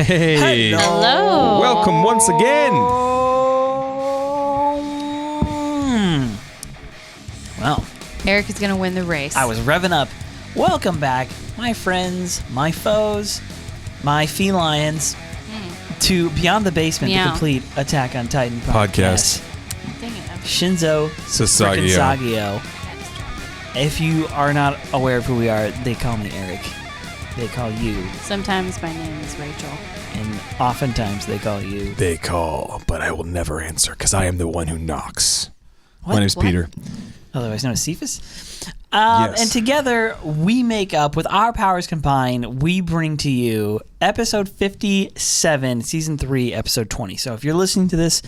Hey. Hello. Welcome once again. Well, Eric is going to win the race. I was revving up. Welcome back, my friends, my foes, my felines, to Beyond the Basement, Meow. the complete Attack on Titan podcast. Dang it. Shinzo frickin' Sagio. If you are not aware of who we are, they call me Eric. They call you. Sometimes my name is Rachel. And oftentimes they call you. They call, but I will never answer because I am the one who knocks. What? My name's What? Peter. Otherwise known as Cephas. Yes. And together we make up, with our powers combined, we bring to you episode 57, season 3, episode 20. So if you're listening to this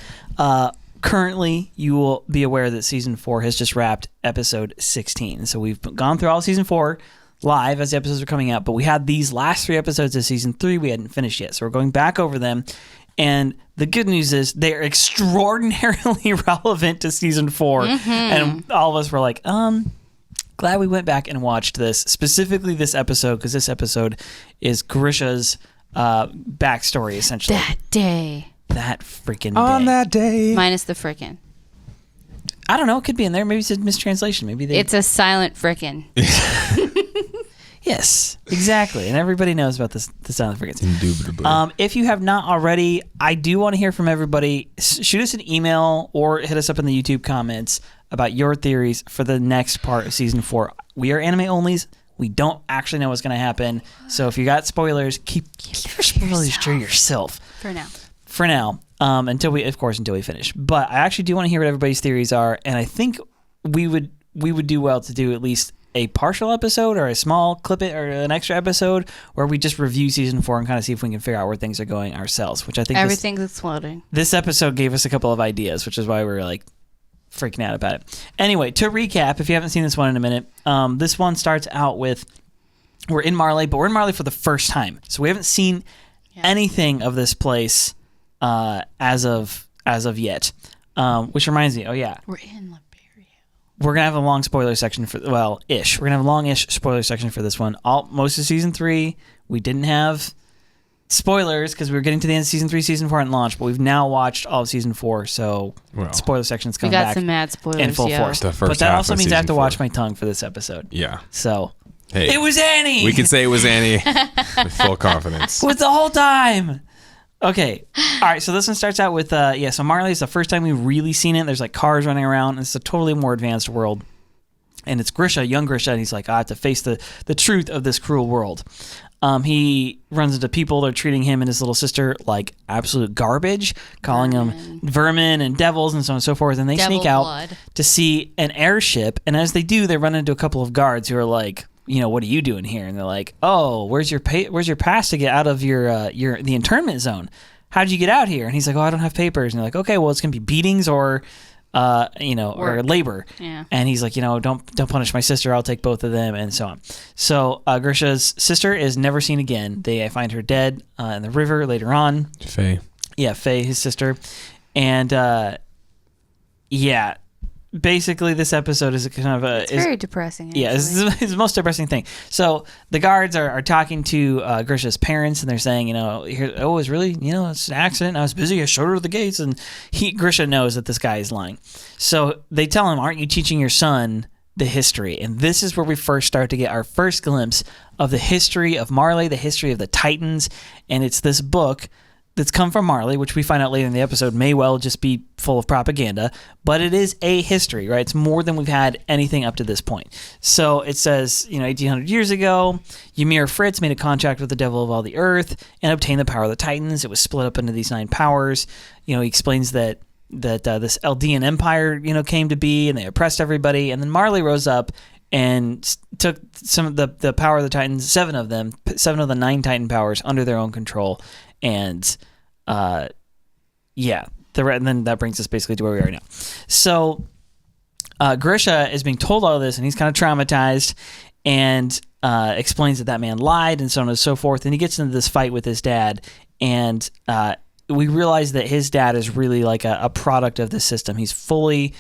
currently, you will be aware that season 4 has just wrapped episode 16. So we've gone through all season 4 live as the episodes are coming out, but we had these last 3 episodes of season 3 we hadn't finished yet. So we're going back over them. And the good news is they're extraordinarily relevant to season 4. And all of us were like, glad we went back and watched this, specifically this episode, because this episode is Grisha's backstory, essentially. That day. That freaking day. On that day. Minus the frickin'. I don't know. It could be in there. Maybe it's a mistranslation. Maybe they... It's a silent frickin'. Yes, exactly. And everybody knows about this, the silent frigates. Indubitably. If you have not already, I do want to hear from everybody. Shoot us an email or hit us up in the YouTube comments about your theories for the next part of season 4. We are anime onlys. We don't actually know what's going to happen. So if you got spoilers, keep your spoilers to yourself. For now. Until we finish. But I actually do want to hear what everybody's theories are, and I think we would do well to do at least a partial episode or a small clip it or an extra episode where we just review season 4 and kind of see if we can figure out where things are going ourselves, which I think Everything's exploding. this episode gave us a couple of ideas, which is why we were like freaking out about it. Anyway, to recap, if you haven't seen this one in a minute, this one starts out with we're in Marley, but we're in Marley for the first time. So we haven't seen anything of this place as of yet. Which reminds me, We're in Liberia. we're gonna have a long spoiler section for We're gonna have a long-ish spoiler section for this one. Most of season 3, we didn't have spoilers because we were getting to the end of season 3, season 4 hadn't launched, but we've now watched all of season 4, so spoiler section's We coming got back some mad spoilers. in full force. The first but that half also of means I have to season watch 4. my tongue for this episode. Yeah. So Hey, it was Annie. we can say it was Annie with full confidence. with the whole time. Okay. All right. So this one starts out with, so Marley is the first time we've really seen it. There's like cars running around. It's a totally more advanced world. And it's Grisha, young Grisha, and he's like, I have to face the truth of this cruel world. He runs into people that are treating him and his little sister like absolute garbage, calling them vermin and devils and so on and so forth. And they sneak out to see an airship. And as they do, they run into a couple of guards who are like, what are you doing here? And they're like, oh, where's your pass to get out of the internment zone? How'd you get out here? And he's like, oh, I don't have papers. And they're like, okay, well, it's gonna be beatings or labor. Yeah. And he's like, don't punish my sister. I'll take both of them, and so on. So Grisha's sister is never seen again. They find her dead in the river later on. Faye. Yeah, Faye, his sister, and basically, this episode is kind of It's very depressing. Actually. Yeah, it's the most depressing thing. So the guards are talking to Grisha's parents, and they're saying, it was really, it's an accident. I was busy. I showed her the gates, and Grisha knows that this guy is lying. So they tell him, aren't you teaching your son the history? And this is where we first start to get our first glimpse of the history of Marley, the history of the Titans, and it's this book that's come from Marley, which we find out later in the episode may well just be full of propaganda, but it is a history, right? It's more than we've had anything up to this point. So it says, 1800 years ago, Dina Fritz made a contract with the devil of all the earth and obtained the power of the Titans. It was split up into these 9 powers. He explains that this Eldian Empire, came to be, and they oppressed everybody. And then Marley rose up and took some of the power of the Titans, 7 of them, 7 of the 9 Titan powers under their own control. And and then that brings us basically to where we are now. So Grisha is being told all this, and he's kind of traumatized, and explains that man lied, and so on and so forth. And he gets into this fight with his dad, and we realize that his dad is really like a product of the system. He's fully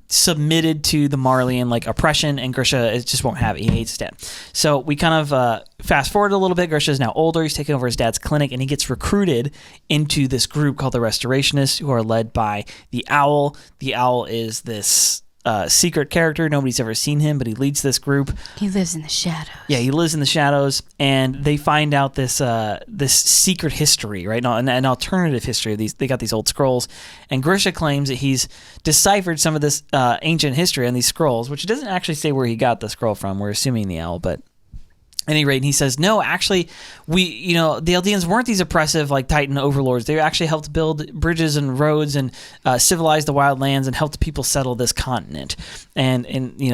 submitted to the Marleyean like oppression, and Grisha just won't have it. He hates his dad. So we kind of fast forward a little bit. Grisha is now older. He's taking over his dad's clinic, and he gets recruited into this group called the Restorationists, who are led by the Owl. The Owl is this secret character. Nobody's ever seen him, but he leads this group. He lives in the shadows. Yeah, he lives in the shadows, and they find out this this secret history, right? An alternative history of these. They got these old scrolls, and Grisha claims that he's deciphered some of this ancient history on these scrolls, which doesn't actually say where he got the scroll from. We're assuming the Owl, but at any rate, he says, no, actually, the Eldians weren't these oppressive, like, Titan overlords. They actually helped build bridges and roads and civilize the wild lands and helped people settle this continent. And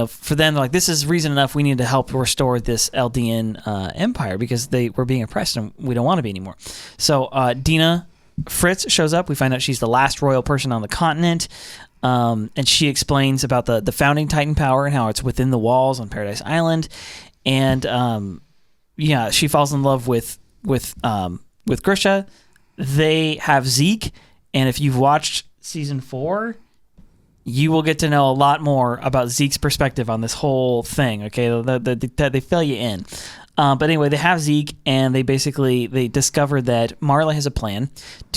for them, like, this is reason enough we need to help restore this Eldian empire because they were being oppressed and we don't want to be anymore. So Dina Fritz shows up. We find out she's the last royal person on the continent. And she explains about the founding Titan power and how it's within the walls on Paradise Island. And she falls in love with Grisha. They have Zeke, and if you've watched season 4, you will get to know a lot more about Zeke's perspective on this whole thing. Okay, they fill you in. But anyway, they have Zeke, and they discover that Marley has a plan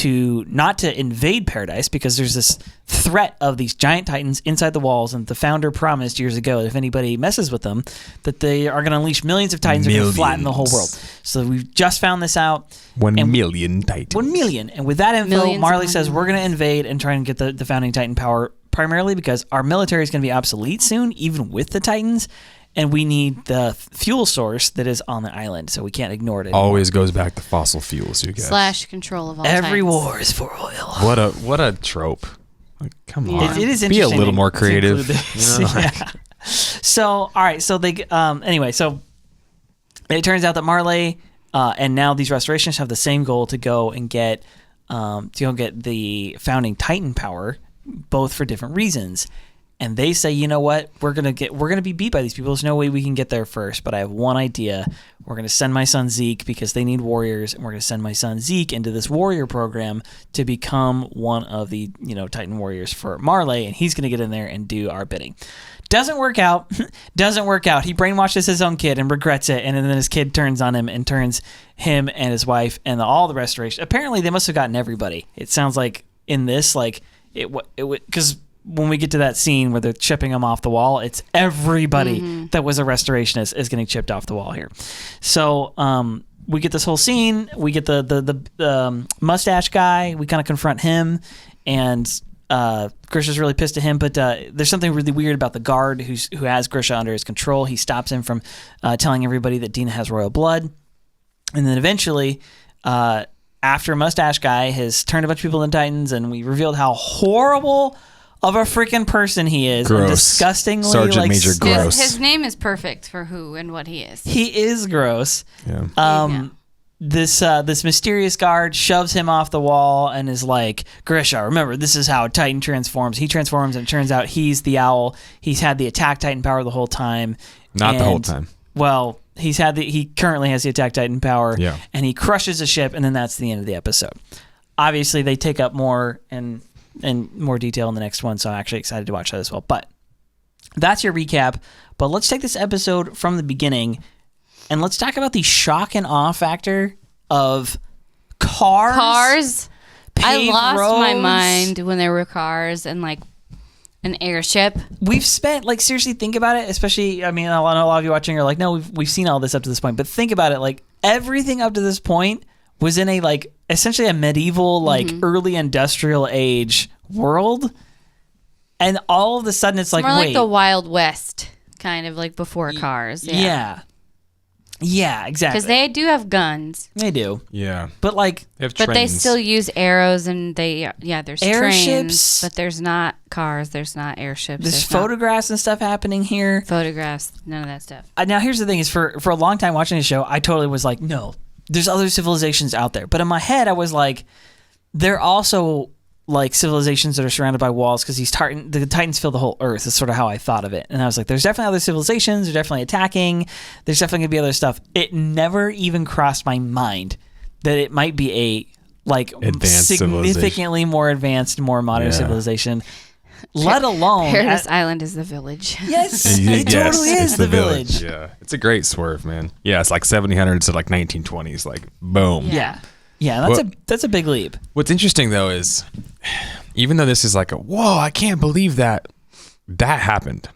not to invade Paradise because there's this threat of these giant titans inside the walls, and the founder promised years ago that if anybody messes with them, that they are going to unleash millions of titans and flatten the whole world. So we've just found this out. 1 million titans. 1 million. And with that info, Marley says we're going to invade and try and get the founding titan power, primarily because our military is going to be obsolete soon, even with the titans. And we need the fuel source that is on the island, so we can't ignore it anymore. Always goes back to fossil fuels, you guys. / control of all Every titans. war is for oil. What a trope. Like, come on. It is interesting. Be a little more creative. Yeah. So, all right. So they anyway. So it turns out that Marley and now these restorationists have the same goal to go and get the founding Titan power, both for different reasons. And they say, you know what, we're gonna be beat by these people. There's no way we can get there first. But I have one idea. We're gonna send my son Zeke because they need warriors, and we're gonna send my son Zeke into this warrior program to become one of the Titan warriors for Marley, and he's gonna get in there and do our bidding. Doesn't work out. He brainwashes his own kid and regrets it, and then his kid turns on him and turns him and his wife and all the restoration. Apparently, they must have gotten everybody. It sounds like in this, like it because when we get to that scene where they're chipping him off the wall, it's everybody that was a restorationist is getting chipped off the wall here. So we get this whole scene. We get the mustache guy. We kind of confront him, and Grisha's really pissed at him. But there's something really weird about the guard who has Grisha under his control. He stops him from telling everybody that Dina has royal blood. And then eventually, after Mustache Guy has turned a bunch of people into Titans, and we revealed how horrible of a freaking person he is. Gross. And disgustingly Sergeant Major Gross. His name is perfect for who and what he is. He is gross. Yeah. This mysterious guard shoves him off the wall and is like, Grisha, remember, this is how a Titan transforms. He transforms, and it turns out he's the Owl. He's had the attack Titan power the whole time. Not the whole time. Well, he currently has the attack Titan power. Yeah. And he crushes a ship, and then that's the end of the episode. Obviously, they take up more and more detail in the next one, so I'm actually excited to watch that as well. But that's your recap. But let's take this episode from the beginning, and let's talk about the shock and awe factor of cars. I lost roads. my mind when there were cars and like an airship. We've spent, like, seriously, think about it. Especially, I mean, I know a lot of you watching are like, no, we've seen all this up to this point. But think about it, like everything up to this point was in a like essentially a medieval, like early industrial age world, and all of a sudden it's like, more wait, like the Wild West, kind of like before cars. Yeah, exactly. Because they do have guns. They do. Yeah. But like, They have But they trains. still use arrows, and there's Airships. trains, but there's not cars, there's not airships. there's not photographs and stuff happening here. photographs, none of that stuff. Now here's the thing: is for a long time watching the show, I totally was like, no, there's other civilizations out there. But in my head, I was like, they're also like civilizations that are surrounded by walls because the Titans fill the whole Earth. Is sort of how I thought of it. And I was like, there's definitely other civilizations. They're definitely attacking. There's definitely going to be other stuff. It never even crossed my mind that it might be a like Advanced significantly more advanced, more modern civilization. let alone Paradis Island is the village. Yes, it totally is it's the village. Yeah, it's a great swerve, man. Yeah, it's like 1700s to like 1920s, like boom. Yeah, that's a big leap. What's interesting though is, even though this is like whoa, I can't believe that happened.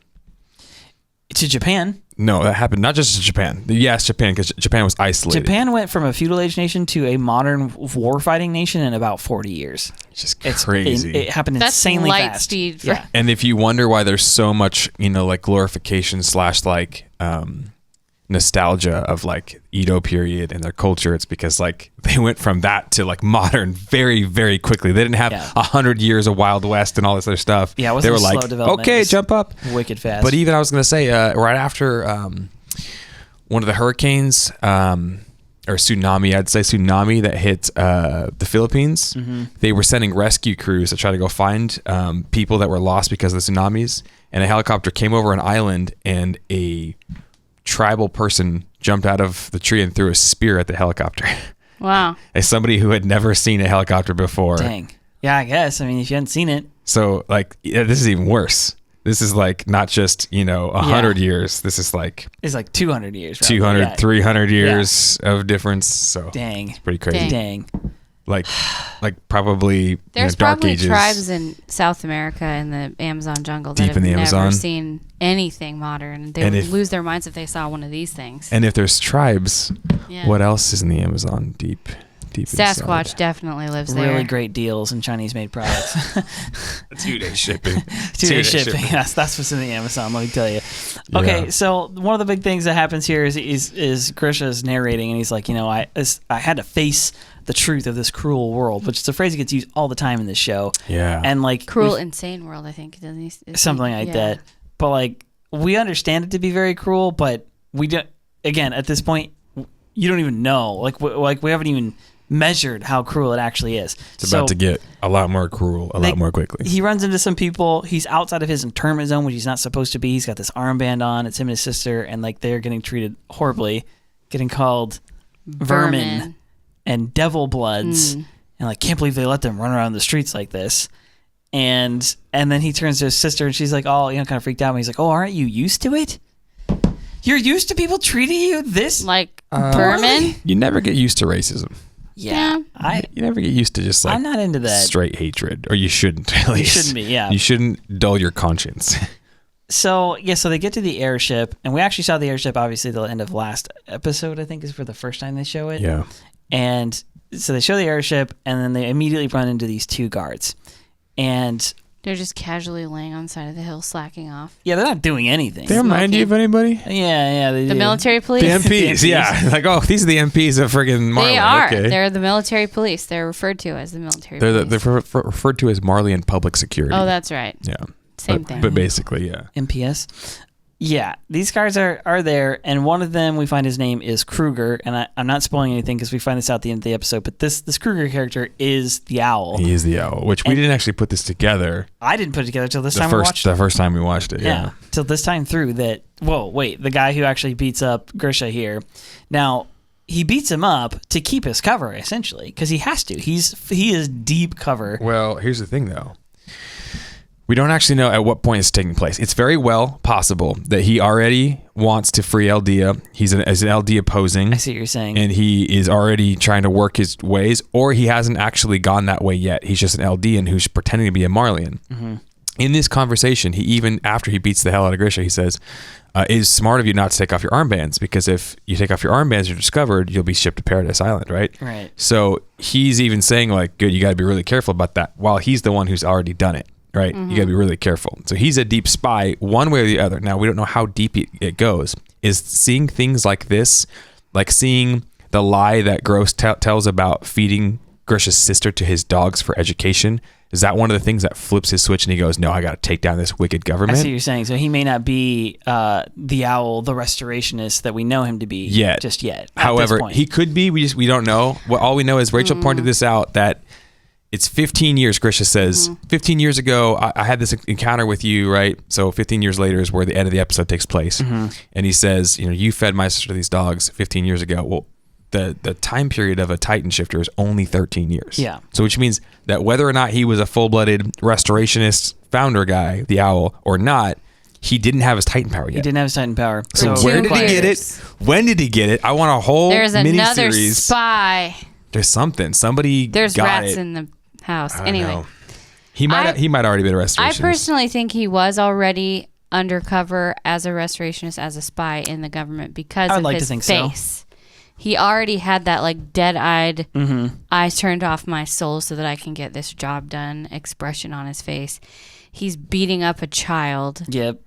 To Japan. No, that happened not just to Japan. Yes, Japan, because Japan was isolated. Japan went from a feudal age nation to a modern war-fighting nation in about 40 years. It's just crazy. It happened That's insanely light fast. speed. Yeah. And if you wonder why there's so much, like glorification / like nostalgia of like Edo period and their culture, it's because like they went from that to like modern very, very quickly. They didn't have 100 years of Wild West and all this other stuff. Yeah, it they wasn't were slow like, development. okay, jump up. Wicked fast. But even I was going to say, right after one of the hurricanes, or tsunami, I'd say tsunami that hit the Philippines, they were sending rescue crews to try to go find people that were lost because of the tsunamis. And a helicopter came over an island, and a tribal person jumped out of the tree and threw a spear at the helicopter. Wow. As somebody who had never seen a helicopter before. Dang. Yeah, I guess. I mean, if you hadn't seen it. So like, this is even worse. This is like not just, 100 years. This is like... It's like 200 years. Right? 200, 300 years of difference. So dang. It's pretty crazy. Dang. Like probably There's Dark probably Ages. tribes in South America in the Amazon jungle that Deep have in the never Amazon. seen anything modern. They would lose their minds if they saw one of these things. And if there's tribes, Yeah. what else is in the Amazon deep Sasquatch inside? definitely lives there. Really great deals in Chinese-made products. 2-day shipping. 2-day shipping. Yes, that's what's in the Amazon. Let me tell you. Okay, Yeah. so one of the big things that happens here is Grisha's narrating, and he's like, I had to face the truth of this cruel world, which is a phrase that gets used all the time in this show. Yeah. And like Cruel, insane world, I think. Doesn't he? something like that. But like we understand it to be very cruel, but we don't. Again, at this point, you don't even know. Like we haven't even measured how cruel it actually is. It's about to get a lot more cruel, a lot more quickly. He runs into some people. He's outside of his internment zone, which he's not supposed to be. He's got this armband on. It's him and his sister, and like they're getting treated horribly, getting called vermin and devil bloods, and like can't believe they let them run around the streets like this. And then he turns to his sister, and she's like, oh, kind of freaked out. And he's like, oh, aren't you used to it? You're used to people treating you this like vermin? You never get used to racism. Yeah. You never get used to just like I'm not into that. straight hatred, or you shouldn't. At least. You shouldn't be. Yeah. You shouldn't dull your conscience. So they get to the airship, and we actually saw the airship obviously the end of last episode. I think is for the first time they show it. Yeah. And so they show the airship, and then they immediately run into these two guards, and they're just casually laying on the side of the hill, slacking off. yeah, they're not doing anything. They remind you of anybody? Yeah, they The do. military police. The MPs, yeah. Like, oh, these are the MPs of friggin' Marley. They are. Okay. They're the military police. They're referred to as the military They're police. they're referred to as Marleyean public security. Oh, that's right. Yeah. Same thing. But basically, yeah. MPS. Yeah, these guards are there, and one of them, we find his name is Kruger, and I'm not spoiling anything because we find this out at the end of the episode, but this Kruger character is the owl. He is the owl, which we didn't actually put this together. I didn't put it together till this time we watched the first time we watched it, yeah. till this time through that, whoa, wait, the guy who actually beats up Grisha here. Now, he beats him up to keep his cover, essentially, because he has to. He is deep cover. Well, here's the thing, though. We don't actually know at what point it's taking place. It's very well possible that he already wants to free Eldia. He's an Eldia posing. I see what you're saying. And he is already trying to work his ways, or he hasn't actually gone that way yet. He's just an Eldian who's pretending to be a Marleyan. Mm-hmm. In this conversation, he even, after he beats the hell out of Grisha, he says, it is smart of you not to take off your armbands, because if you take off your armbands, you're discovered, you'll be shipped to Paradis Island, right? Right. So he's even saying, like, good, you got to be really careful about that, while he's the one who's already done it. Right. Mm-hmm. You got to be really careful. So he's a deep spy one way or the other. Now, we don't know how deep it goes. Is seeing things like this, like seeing the lie that Gross tells about feeding Grisha's sister to his dogs for education, is that one of the things that flips his switch and he goes, no, I got to take down this wicked government? I see what you're saying. So he may not be the owl, the restorationist that we know him to be just yet. However, he could be. We don't know. Well, all we know is Rachel pointed this out, that it's 15 years, Grisha says. 15 years ago, I had this encounter with you, right? So 15 years later is where the end of the episode takes place. And he says, you fed my sister these dogs 15 years ago. Well, the time period of a Titan shifter is only 13 years. Yeah. So which means that whether or not he was a full-blooded restorationist founder guy, the owl, or not, he didn't have his Titan power yet. He didn't have his Titan power. So where did he get it? When did he get it? I want a whole There's another miniseries. spy. There's something. Somebody There's got rats it. in the house. I don't Anyway, know. He might already be a restorationist. I personally think he was already undercover as a restorationist, as a spy in the government because of his face. He already had that like dead-eyed, eyes turned off my soul so that I can get this job done expression on his face. He's beating up a child. Yep.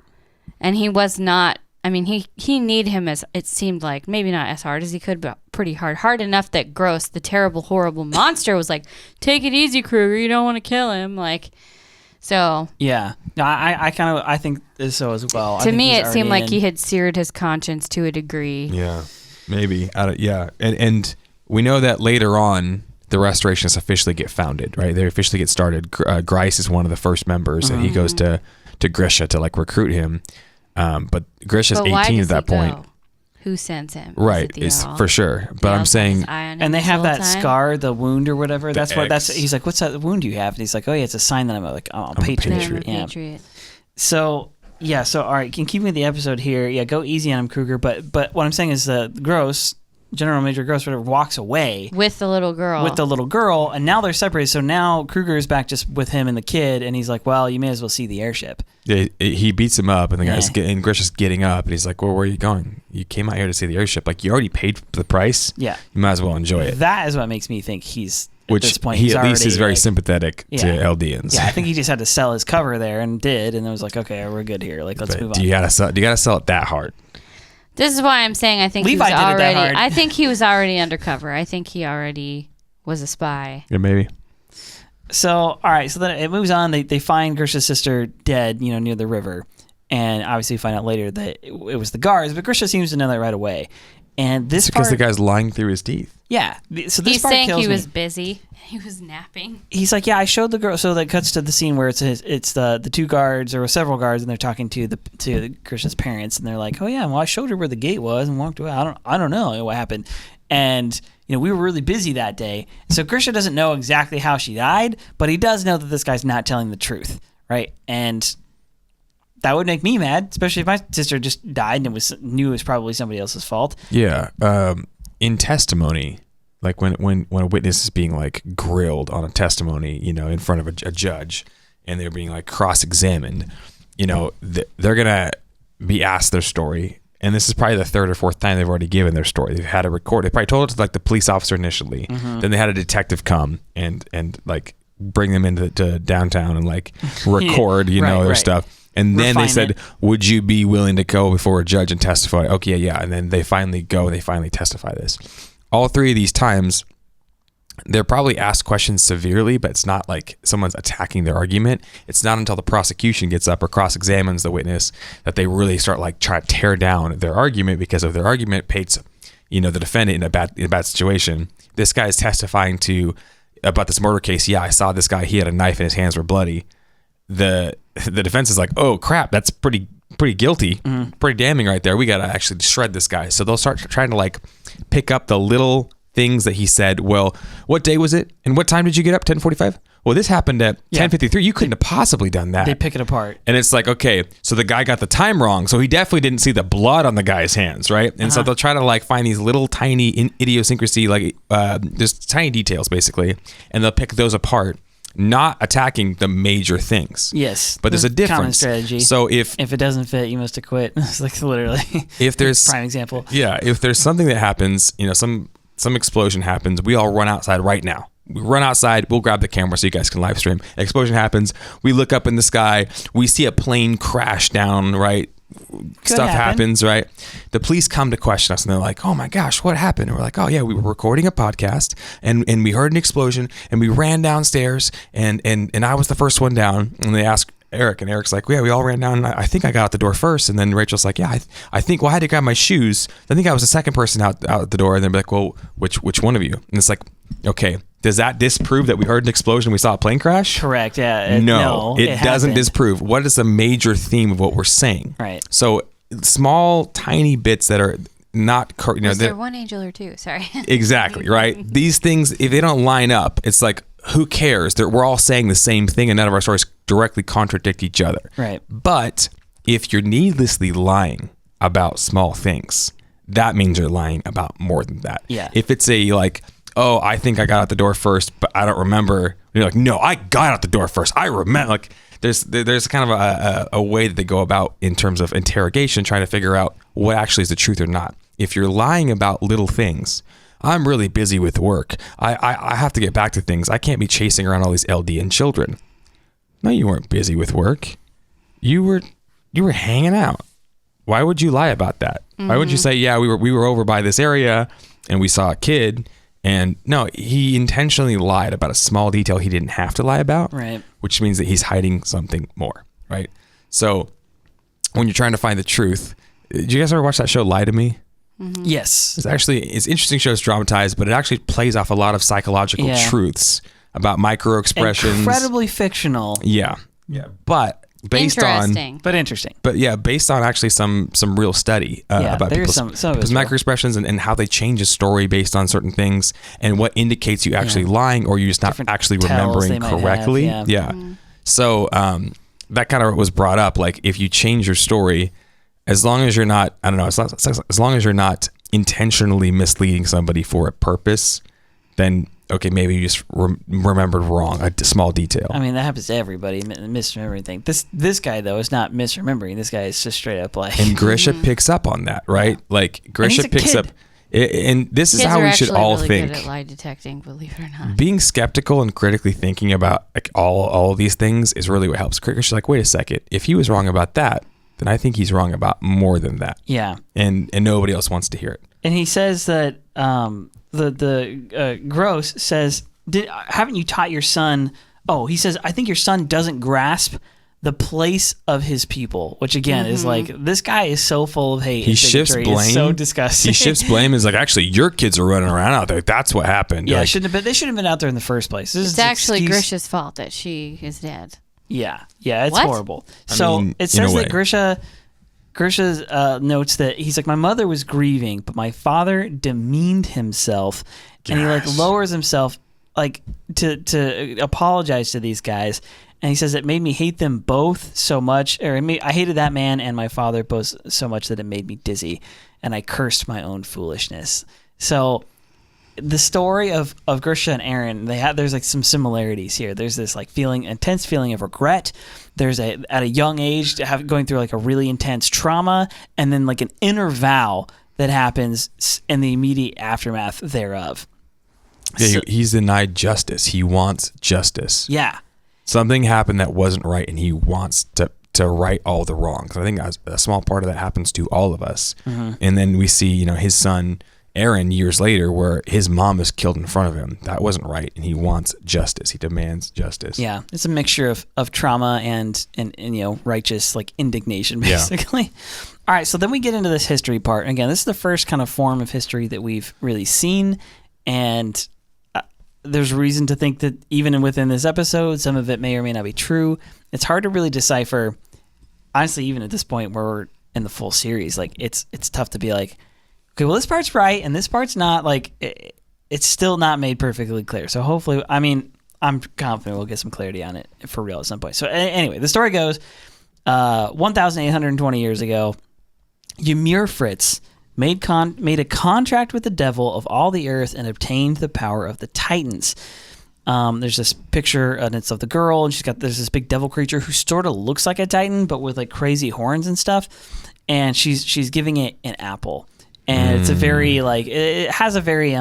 And he was not, I mean, he needed him as, it seemed like, maybe not as hard as he could, but pretty hard. Hard enough that Gross, the terrible, horrible monster, was like, take it easy, Kruger. You don't want to kill him. Like, so. Yeah. No, I think so as well. To me, it seemed like he had seared his conscience to a degree. Yeah. Maybe. Yeah. And we know that later on, the restorationists officially get founded, right? They officially get started. Grice is one of the first members, and he goes to Grisha to like recruit him. But Grisha's 18 at that point. Who sends him? Right, is for sure. But I'm saying, and they have that scar, the wound or whatever. That's what. He's like, what's that wound you have? And he's like, oh yeah, it's a sign that I'm like, I'm a patriot. Patriot. So yeah, so all right, keep with the episode here. Yeah, go easy on him, Kruger. But what I'm saying is Gross. General Major Gross whatever walks away with the little girl, and now they're separated. So now Kruger is back just with him and the kid, and he's like, "Well, you may as well see the airship." He beats him up, and the guy's and Grisha's getting up, and he's like, "Well, where are you going? You came out here to see the airship. Like you already paid the price. Yeah, you might as well enjoy it." That is what makes me think he's at this point. He at least is very sympathetic to Eldians. Yeah, I think he just had to sell his cover there and did, and it was like, okay, we're good here. Like let's move on. Do you gotta sell it that hard? This is why I'm saying I think he was already. I think he was already undercover. I think he already was a spy. Yeah, maybe. So all right, so then it moves on. They find Grisha's sister dead, near the river, and obviously find out later that it was the guards. But Grisha seems to know that right away. And this because the guy's lying through his teeth. Yeah. So this he's part saying kills he me. was busy. He was napping. He's like, yeah, I showed the girl. So that cuts to the scene where it's the two guards or several guards, and they're talking to Grisha's parents, and they're like, oh yeah, well I showed her where the gate was and walked away. I don't know what happened, and we were really busy that day. So Grisha doesn't know exactly how she died, but he does know that this guy's not telling the truth, right? And that would make me mad, especially if my sister just died and knew it was probably somebody else's fault. Yeah. In testimony, like when a witness is being like grilled on a testimony, in front of a judge, and they're being like cross-examined, they're gonna be asked their story, and this is probably the third or fourth time they've already given their story. They've had a record. They probably told it to like the police officer initially, then they had a detective come and like bring them into downtown and like record, their stuff. And then they said, would you be willing to go before a judge and testify? Okay, yeah. And then they finally go and they finally testify this. All three of these times, they're probably asked questions severely, but it's not like someone's attacking their argument. It's not until the prosecution gets up or cross-examines the witness that they really start like trying to tear down their argument, because if their argument paints, the defendant in a bad situation. This guy is testifying about this murder case. Yeah, I saw this guy. He had a knife and his hands were bloody. The defense is like, oh crap, that's pretty guilty, pretty damning right there. We got to actually shred this guy. So they'll start trying to like pick up the little things that he said. Well, what day was it? And what time did you get up? 10:45? Well, this happened at 10:53. You couldn't have possibly done that. They pick it apart. And it's like, okay, so the guy got the time wrong. So he definitely didn't see the blood on the guy's hands, right? And so they'll try to like find these little tiny idiosyncrasy, like just tiny details basically. And they'll pick those apart, not attacking the major things. Yes. But there's a difference. Common strategy. So if it doesn't fit, you must acquit. It's like literally. If there's prime example. Yeah. If there's something that happens, some explosion happens, we all run outside right now. We run outside, we'll grab the camera so you guys can live stream. Explosion happens, we look up in the sky, we see a plane crash down, right? Stuff happens, right? The police come to question us and they're like, oh my gosh, what happened? And we're like, oh yeah, we were recording a podcast and we heard an explosion and we ran downstairs and I was the first one down. And they ask Eric, and Eric's like, yeah, we all ran down. I think I got out the door first. And then Rachel's like, yeah, I think, well, I had to grab my shoes. I think I was the second person out the door. And they're like, well, which one of you? And it's like, okay, does that disprove that we heard an explosion, we saw a plane crash? Correct, yeah. No, it doesn't disprove. What is the major theme of what we're saying? Right. So small, tiny bits that are not, is there one angel or two? Sorry. Exactly, right? These things, if they don't line up, it's like, who cares? We're all saying the same thing, and none of our stories directly contradict each other. Right. But if you're needlessly lying about small things, that means you're lying about more than that. Yeah. If it's a like, oh, I think I got out the door first, but I don't remember. You're like, no, I got out the door first. I remember. Like, there's kind of a way that they go about in terms of interrogation, trying to figure out what actually is the truth or not. If you're lying about little things, I'm really busy with work. I have to get back to things. I can't be chasing around all these Eldian children. No, you weren't busy with work. You were hanging out. Why would you lie about that? Why would you say, yeah, we were over by this area and we saw a kid? And no, he intentionally lied about a small detail he didn't have to lie about, right? Which means that he's hiding something more, right? So when you're trying to find the truth, did you guys ever watch that show Lie to Me? Mm-hmm. Yes. It's an interesting show. It's dramatized, but it actually plays off a lot of psychological truths about micro expressions. Incredibly fictional. Yeah. But based on actually some real study about people's micro expressions and how they change a story based on certain things and what indicates you actually lying or you're just not actually remembering correctly. So that kind of was brought up. Like if you change your story, as long as you're not, as long as you're not intentionally misleading somebody for a purpose, then okay, maybe you just remembered wrong, a small detail. I mean, that happens to everybody, misremembering things. This guy, though, is not misremembering. This guy is just straight up like... And Grisha picks up on that, right? Yeah. Like, Grisha picks up... And this is how we should all think. Kids are actually really good at lie detecting, believe it or not. Being skeptical and critically thinking about like all of these things is really what helps. Grisha's like, wait a second, if he was wrong about that, then I think he's wrong about more than that. Yeah. And nobody else wants to hear it. And he says that... The Gross says, haven't you taught your son? Oh, he says, I think your son doesn't grasp the place of his people, which again is like, this guy is so full of hate. He shifts blame. It's so disgusting. He shifts blame is like, actually, your kids are running around out there. That's what happened. Yeah, like, they shouldn't have been out there in the first place. It's actually Grisha's fault that she is dead. Yeah, it's horrible. It says that Grisha notes that he's like, my mother was grieving, but my father demeaned himself, and he like lowers himself like to apologize to these guys, and he says it made me hate them both so much, or I hated that man and my father both so much that it made me dizzy, and I cursed my own foolishness. So the story of Grisha and Eren, there's like some similarities here. There's this like intense feeling of regret. There's at a young age going through like a really intense trauma, and then like an inner vow that happens in the immediate aftermath thereof. Yeah, he's denied justice. He wants justice. Yeah. Something happened that wasn't right, and he wants to right all the wrongs. I think a small part of that happens to all of us. Mm-hmm. And then we see, his son Eren years later, where his mom is killed in front of him. That wasn't right, and he wants justice. He demands justice. Yeah, it's a mixture of trauma and righteous like indignation, basically. Yeah. All right, so then we get into this history part. Again, this is the first kind of form of history that we've really seen, and there's reason to think that even within this episode, some of it may or may not be true. It's hard to really decipher. Honestly, even at this point where we're in the full series, like it's tough to be like, okay, well, this part's right and this part's not. Like, it's still not made perfectly clear. So hopefully, I'm confident we'll get some clarity on it for real at some point. So anyway, the story goes, 1,820 years ago, Ymir Fritz made a contract with the devil of all the earth and obtained the power of the Titans. There's this picture, and it's of the girl, and there's this big devil creature who sort of looks like a Titan, but with like crazy horns and stuff. And she's giving it an apple. And it's a very it has a very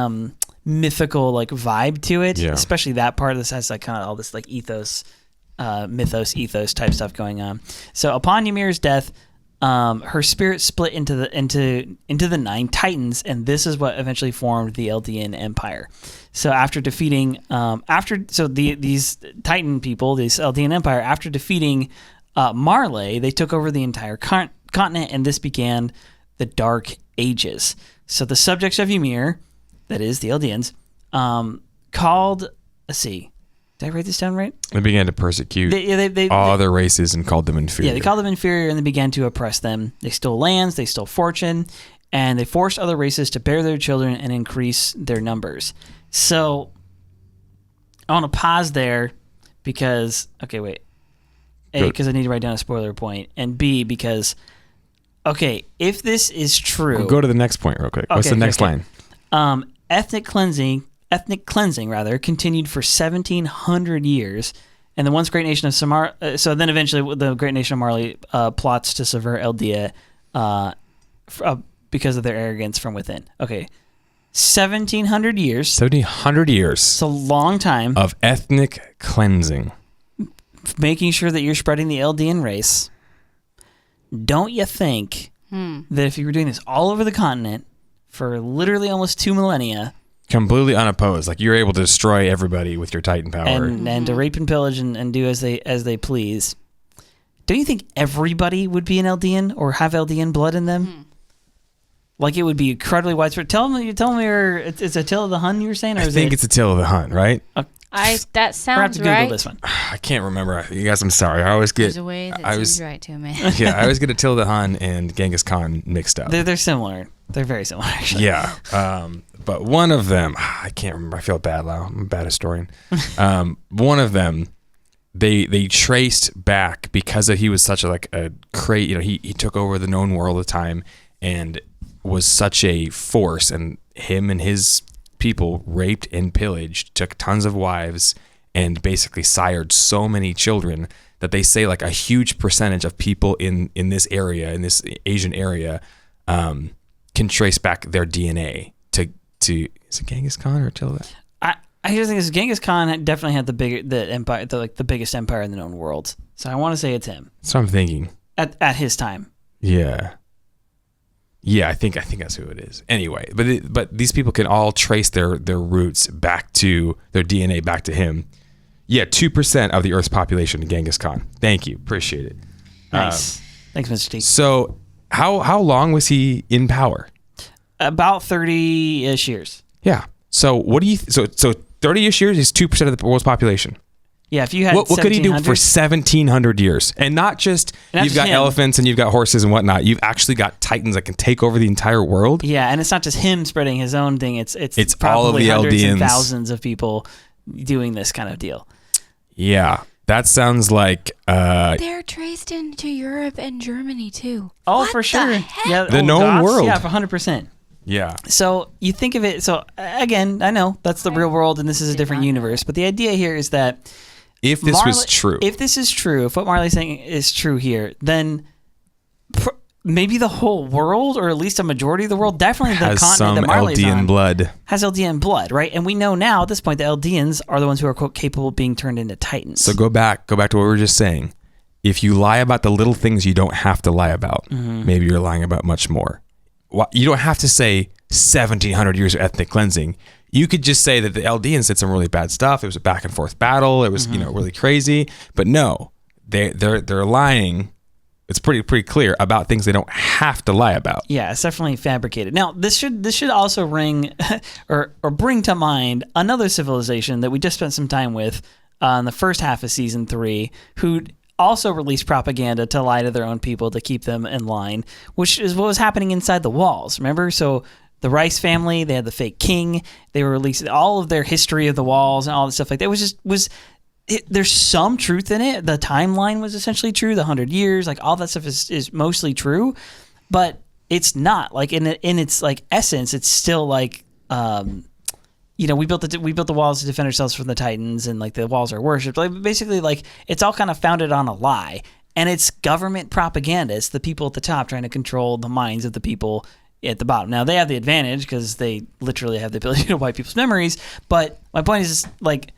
mythical like vibe to it, especially that part. This has like kind of all this like ethos type stuff going on. So upon Ymir's death, her spirit split into the 9 Titans, and this is what eventually formed the Eldian Empire. So after defeating these Titan people, this Eldian Empire, after defeating Marley, they took over the entire continent, and this began the Dark Ages. So the subjects of Ymir, that is the Eldians, called, let's see, did I write this down right? They began to persecute all other races and called them inferior. Yeah, they called them inferior, and they began to oppress them. They stole lands, they stole fortune, and they forced other races to bear their children and increase their numbers. So I want to pause there because, okay, wait. A, because I need to write down a spoiler point, and B, because, okay, if this is true... We'll go to the next point real quick. What's the next line? Ethnic cleansing, continued for 1,700 years, and the once great nation of so then eventually the great nation of Marley plots to subvert Eldia because of their arrogance from within. Okay. 1,700 years. 1,700 years. It's a long time. Of ethnic cleansing. Making sure that you're spreading the Eldian race. Don't you think that if you were doing this all over the continent for literally almost 2 millennia... Completely unopposed. Like, you're able to destroy everybody with your Titan power. And to rape and pillage and do as they please. Don't you think everybody would be an Eldian or have Eldian blood in them? Like, it would be incredibly widespread. Tell me, it's Attila the Hun you were saying? Or I think it's Attila the Hun, right? That sounds right. I have to Google this one. I can't remember. You guys, I'm sorry. I always get... There's a way that seems right to me. Yeah, I always get Attila the Hun and Genghis Khan mixed up. They're similar. They're very similar, actually. Yeah. But one of them... I can't remember. I feel bad now. I'm a bad historian. One of them... They traced back because he was such a crate. He took over the known world at the time and was such a force, and him and his people raped and pillaged, took tons of wives, and basically sired so many children that they say like a huge percentage of people in this area, in this Asian area, can trace back their DNA to is it Genghis Khan or Attila? I just think Genghis Khan definitely had the biggest empire in the known world. So I want to say it's him. That's what I'm thinking. At his time. Yeah. Yeah, I think that's who it is. Anyway, but these people can all trace their roots back to their DNA back to him. Yeah, 2% of the Earth's population to Genghis Khan. Thank you, appreciate it. Nice. Thanks, Mr. T. So, how long was he in power? About 30-ish years. Yeah. So what do you? So 30-ish years is 2% of the world's population. Yeah, if you had what could he do for 1,700 years? And not just you've got elephants and you've got horses and whatnot. You've actually got titans that can take over the entire world. Yeah, and it's not just him spreading his own thing. It's all of the hundreds Eldians and thousands of people doing this kind of deal. Yeah, that sounds like they're traced into Europe and Germany too. Oh, what for sure. Yeah, the known world. Yeah, for 100%. Yeah. So you think of it. So again, I know that's the real world, and this is a different universe. But the idea here is that if this was true, if what Marley's saying is true here, then maybe the whole world, or at least a majority of the world, definitely the continent that Marley's Eldian on, blood has Eldian blood, right? And we know now at this point the Eldians are the ones who are quote capable of being turned into titans. So go back to what we were just saying. If you lie about the little things you don't have to lie about, maybe you're lying about much more. You don't have to say 1,700 years of ethnic cleansing. You could just say that the Eldians did some really bad stuff. It was a back and forth battle. It was really crazy. But no, they're lying. It's pretty clear about things they don't have to lie about. Yeah, it's definitely fabricated. Now, this should also ring or bring to mind another civilization that we just spent some time with in the first half of season 3, who also released propaganda to lie to their own people to keep them in line, which is what was happening inside the walls. Remember? So the Rice family, they had the fake king. They were releasing all of their history of the walls and all this stuff like that. There's some truth in it. The timeline was essentially true. The 100 years, like all that stuff is mostly true, but it's not like in its like essence. It's still like, we built the walls to defend ourselves from the Titans, and like the walls are worshipped. Like basically, like it's all kind of founded on a lie, and it's government propaganda. It's the people at the top trying to control the minds of the people at the bottom. Now they have the advantage because they literally have the ability to wipe people's memories. But my point is, like,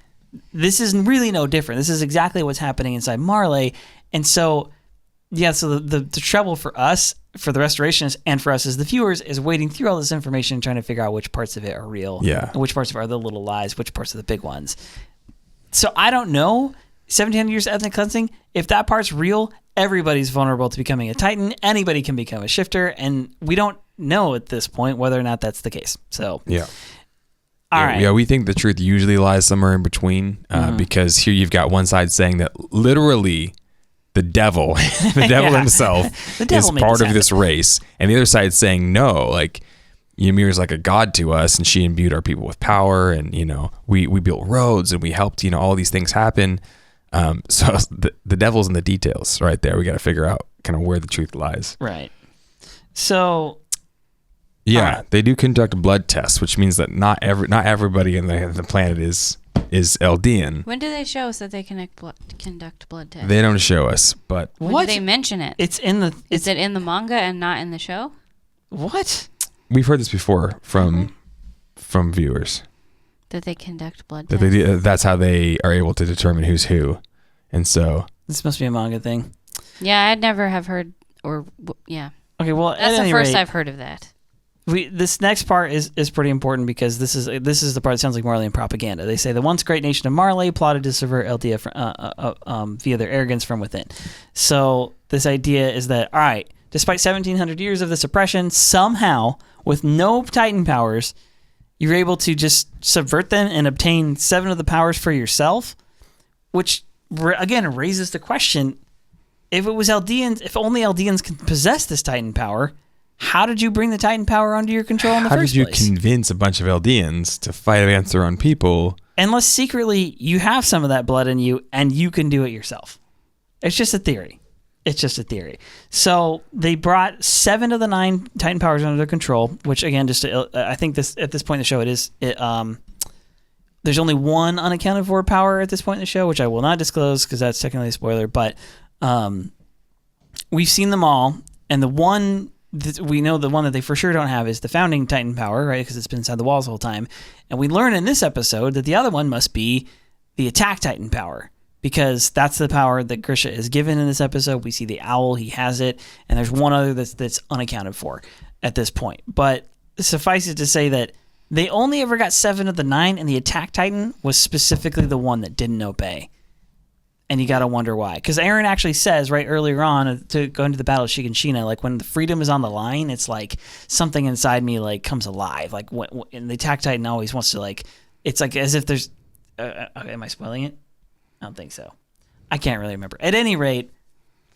this is really no different. This is exactly what's happening inside Marley, and so yeah. So the trouble for us, for the restorationists, and for us as the viewers, is wading through all this information and trying to figure out which parts of it are real, and which parts of it are the little lies, which parts are the big ones. So I don't know. 1,700 years of ethnic cleansing, if that part's real, everybody's vulnerable to becoming a Titan. Anybody can become a shifter, and we don't know at this point whether or not that's the case. So yeah. All right. Yeah, we think the truth usually lies somewhere in between, because here you've got one side saying that literally the devil himself is part of this race, and the other side saying no, like Ymir's like a god to us, and she imbued our people with power, and we built roads and we helped all these things happen. So the devil's in the details right there. We got to figure out kind of where the truth lies. Right. So yeah, they do conduct blood tests, which means that not everybody in the planet is Eldian. When do they show us that they conduct blood tests? They don't show us, but when do they mention it? Is it in the manga and not in the show? What? We've heard this before from viewers. That they conduct blood tests. That's how they are able to determine who's who, and so this must be a manga thing. Yeah, I'd never have heard yeah. Okay, well, that's the first I've heard of that. This next part is pretty important because this is the part that sounds like Marleyan propaganda. They say the once great nation of Marley plotted to subvert Eldia via their arrogance from within. So this idea is that, all right, despite 1,700 years of this oppression, somehow with no Titan powers, you're able to just subvert them and obtain 7 of the powers for yourself, which again raises the question: if it was Eldians, if only Eldians can possess this Titan power, how did you bring the Titan power under your control in the first place? How did you convince a bunch of Eldians to fight against their own people? Unless secretly you have some of that blood in you and you can do it yourself. It's just a theory. So they brought 7 of the 9 Titan powers under their control, which again, I think at this point in the show, there's only one unaccounted for power at this point in the show, which I will not disclose because that's technically a spoiler. But we've seen them all, and the one that they for sure don't have is the founding Titan power, right? Because it's been inside the walls the whole time. And we learn in this episode that the other one must be the attack Titan power, because that's the power that Grisha is given in this episode. We see the owl, he has it, and there's one other that's unaccounted for at this point. But suffice it to say that they only ever got 7 of the 9, and the attack Titan was specifically the one that didn't obey. And you got to wonder why. Because Eren actually says right earlier on to go into the battle of Shiganshina, like when the freedom is on the line, it's like something inside me like comes alive. Like and the attack Titan always wants to it's like as if there's. Am I spoiling it? I don't think so. I can't really remember. At any rate,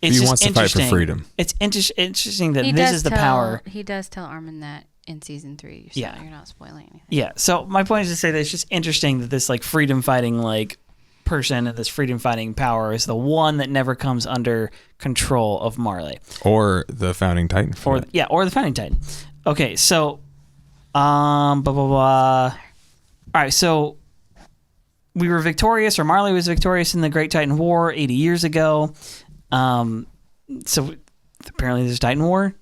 it's just interesting. He wants to fight for freedom. It's interesting that this is the power. He does tell Armin that in season 3. So you're not spoiling anything. Yeah. So my point is to say that it's just interesting that this freedom fighting person and this freedom fighting power is the one that never comes under control of Marley or the founding Titan. Or the founding Titan. Okay. So, blah blah blah. All right. So. We were victorious, or Marley was victorious in the Great Titan War 80 years ago. So apparently there's a Titan War.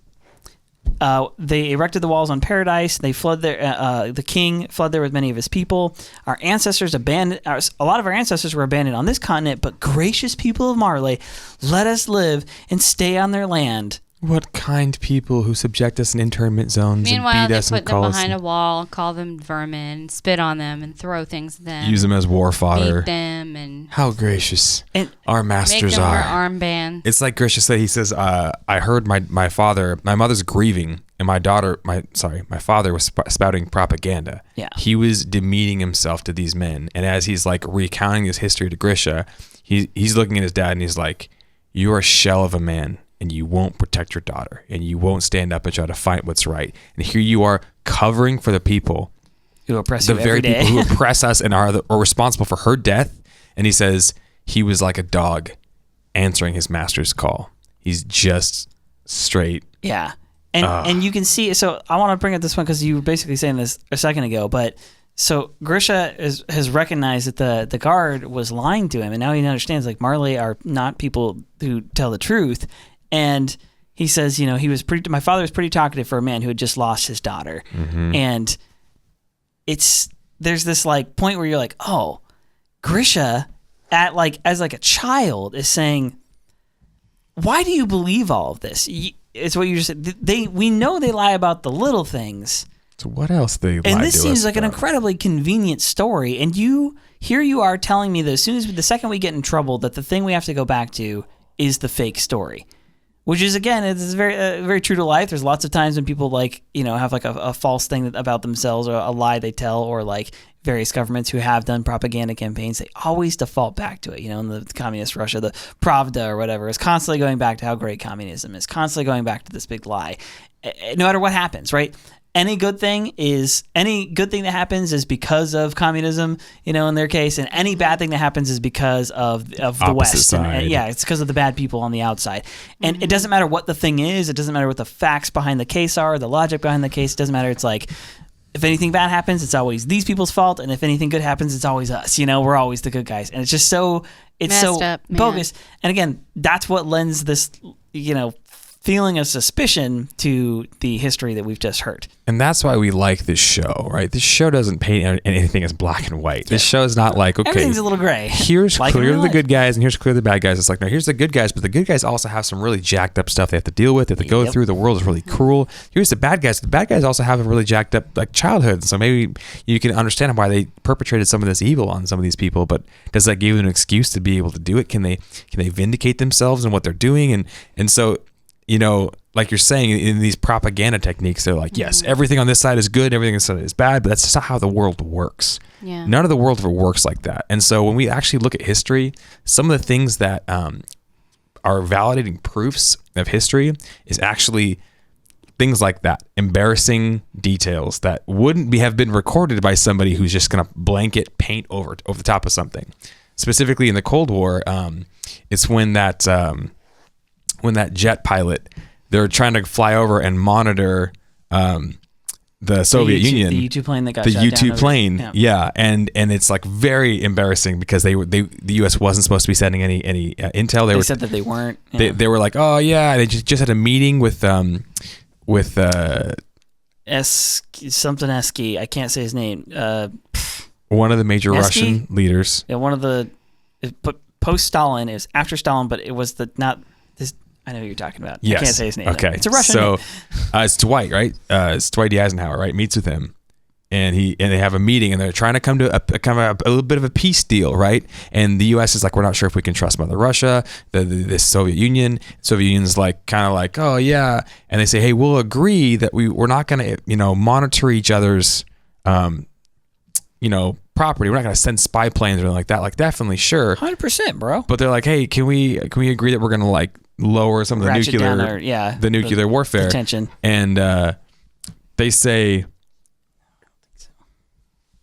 They erected the walls on Paradis. They fled there. The king fled there with many of his people. Our ancestors abandoned. A lot of our ancestors were abandoned on this continent, but gracious people of Marley let us live and stay on their land. What kind people who subject us in internment zones Meanwhile, and beat us and put them behind a wall, call them vermin, spit on them, and throw things at them. Use them as war fodder. Beat them and how gracious our masters make them are. Wear armbands. It's like Grisha said. He says, "I heard my mother's grieving, and my father was spouting propaganda. Yeah, he was demeaning himself to these men, and as he's recounting his history to Grisha, he's looking at his dad and he's like, "You are a shell of a man." And you won't protect your daughter, and you won't stand up and try to fight what's right. And here you are covering for the people who oppress the very people who oppress us and are responsible for her death. And he says he was like a dog answering his master's call. He's just straight. Yeah, and you can see. So I want to bring up this one because you were basically saying this a second ago, but. So Grisha has recognized that the guard was lying to him, and now he understands Marley are not people who tell the truth. And he says, my father was pretty talkative for a man who had just lost his daughter. Mm-hmm. And there's this point where you're like, oh, Grisha as a child is saying, why do you believe all of this? It's what you just said. We know they lie about the little things. So what else they lie to us? And this seems like an incredibly convenient story. And you are telling me that the second we get in trouble, that the thing we have to go back to is the fake story. Which is, again, it's very very true to life. There's lots of times when people have a false thing about themselves or a lie they tell, or various governments who have done propaganda campaigns, they always default back to it. In the communist Russia, the Pravda or whatever is constantly going back to how great communism is, constantly going back to this big lie, no matter what happens, right? any good thing that happens is because of communism, in their case, and any bad thing that happens is because of the West. And it's because of the bad people on the outside. And it doesn't matter what the thing is. It doesn't matter what the facts behind the case are, the logic behind the case. It doesn't matter. It's like, if anything bad happens, it's always these people's fault, and if anything good happens, it's always us. We're always the good guys, and it's just so bogus. And again, that's what lends this, feeling of suspicion to the history that we've just heard. And that's why we like this show, right? This show doesn't paint anything as black and white. This show is not like, okay, everything's a little gray. Here's clearly the good guys and here's clearly the bad guys. It's like, no, here's the good guys, but the good guys also have some really jacked up stuff they have to deal with, they have to go through. The world is really cruel. Here's the bad guys. The bad guys also have a really jacked up like childhood. So maybe you can understand why they perpetrated some of this evil on some of these people, but does that give them an excuse to be able to do it? Can they vindicate themselves and what they're doing? And so, like you're saying, in these propaganda techniques, they're like, yes, everything on this side is good, everything on this side is bad, but that's just not how the world works. Yeah. None of the world ever works like that. And so when we actually look at history, some of the things that are validating proofs of history is actually things like that, embarrassing details that wouldn't have been recorded by somebody who's just going to blanket paint over the top of something. Specifically in the Cold War, it's when that jet pilot, they're trying to fly over and monitor the Soviet Union, the U-2 plane that got the shot U-2 down plane, and it's like very embarrassing because the U.S. wasn't supposed to be sending any intel. They said that they weren't. They were like, oh yeah, they just had a meeting with Esky. I can't say his name. One of the major Russian leaders. Yeah, one of the post Stalin. It was after Stalin, but it was not this. I know who you're talking about. Yes. I can't say his name. Okay. Though. It's a Russian name. So it's Dwight, right? It's Dwight D. Eisenhower, right? Meets with him. And they have a meeting and they're trying to come to a little bit of a peace deal, right? And the U.S. is like, we're not sure if we can trust Mother Russia, the Soviet Union. Soviet Union's like, kind of like, oh yeah. And they say, hey, we'll agree that we're not going to, monitor each other's, property. We're not going to send spy planes or anything like that. Like, definitely, sure. 100%, bro. But they're like, hey, can we agree that we're going to like lower some of the nuclear warfare tension? And they say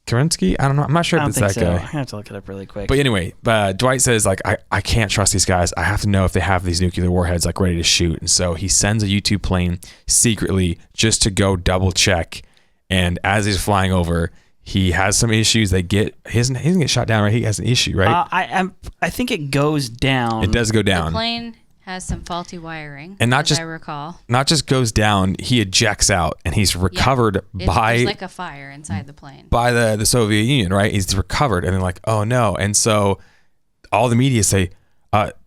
Kerensky? I don't know. I'm not sure if it's that guy. I have to look it up really quick. But anyway, Dwight says like, I can't trust these guys. I have to know if they have these nuclear warheads like ready to shoot. And so he sends a U-2 plane secretly just to go double check. And as he's flying over, he has some issues. He doesn't get shot down, right? He has an issue, right? I think it goes down. It does go down. The plane has some faulty wiring, and I recall. Not just goes down, he ejects out, and he's recovered there's like a fire inside the plane by the Soviet Union, right? He's recovered, and they're like, oh no. And so all the media say,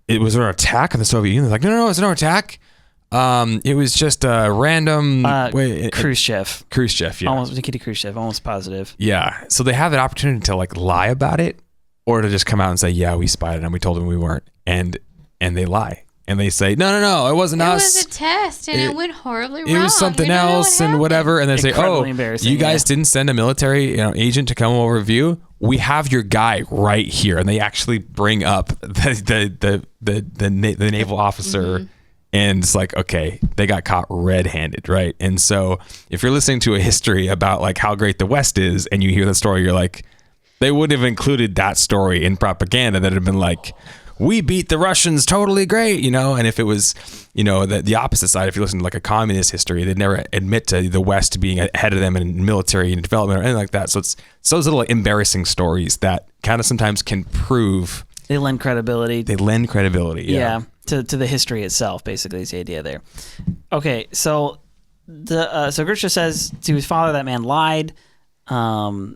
it was an attack on the Soviet Union. They're like, no, it's no attack. It was just a random Khrushchev, yeah. Almost Nikita Khrushchev, almost positive. Yeah. So they have an opportunity to like lie about it or to just come out and say, yeah, we spied on him. We told him we weren't. And they lie. And they say, no, it wasn't us. It was a test and it went horribly wrong. It was something else and whatever. And they say, you guys didn't send a military agent to come over review. We have your guy right here. And they actually bring up the naval officer. Mm-hmm. And it's like, okay, they got caught red-handed, right? And so if you're listening to a history about like how great the West is and you hear the story, you're like, they wouldn't have included that story in propaganda that had been like, we beat the Russians totally great, And if it was, the opposite side, if you listen to like a communist history, they'd never admit to the West being ahead of them in military and development or anything like that. So it's those little embarrassing stories that kind of sometimes can prove. They lend credibility. Yeah. To the history itself, basically, is the idea there. Okay, so so Grisha says to his father that man lied.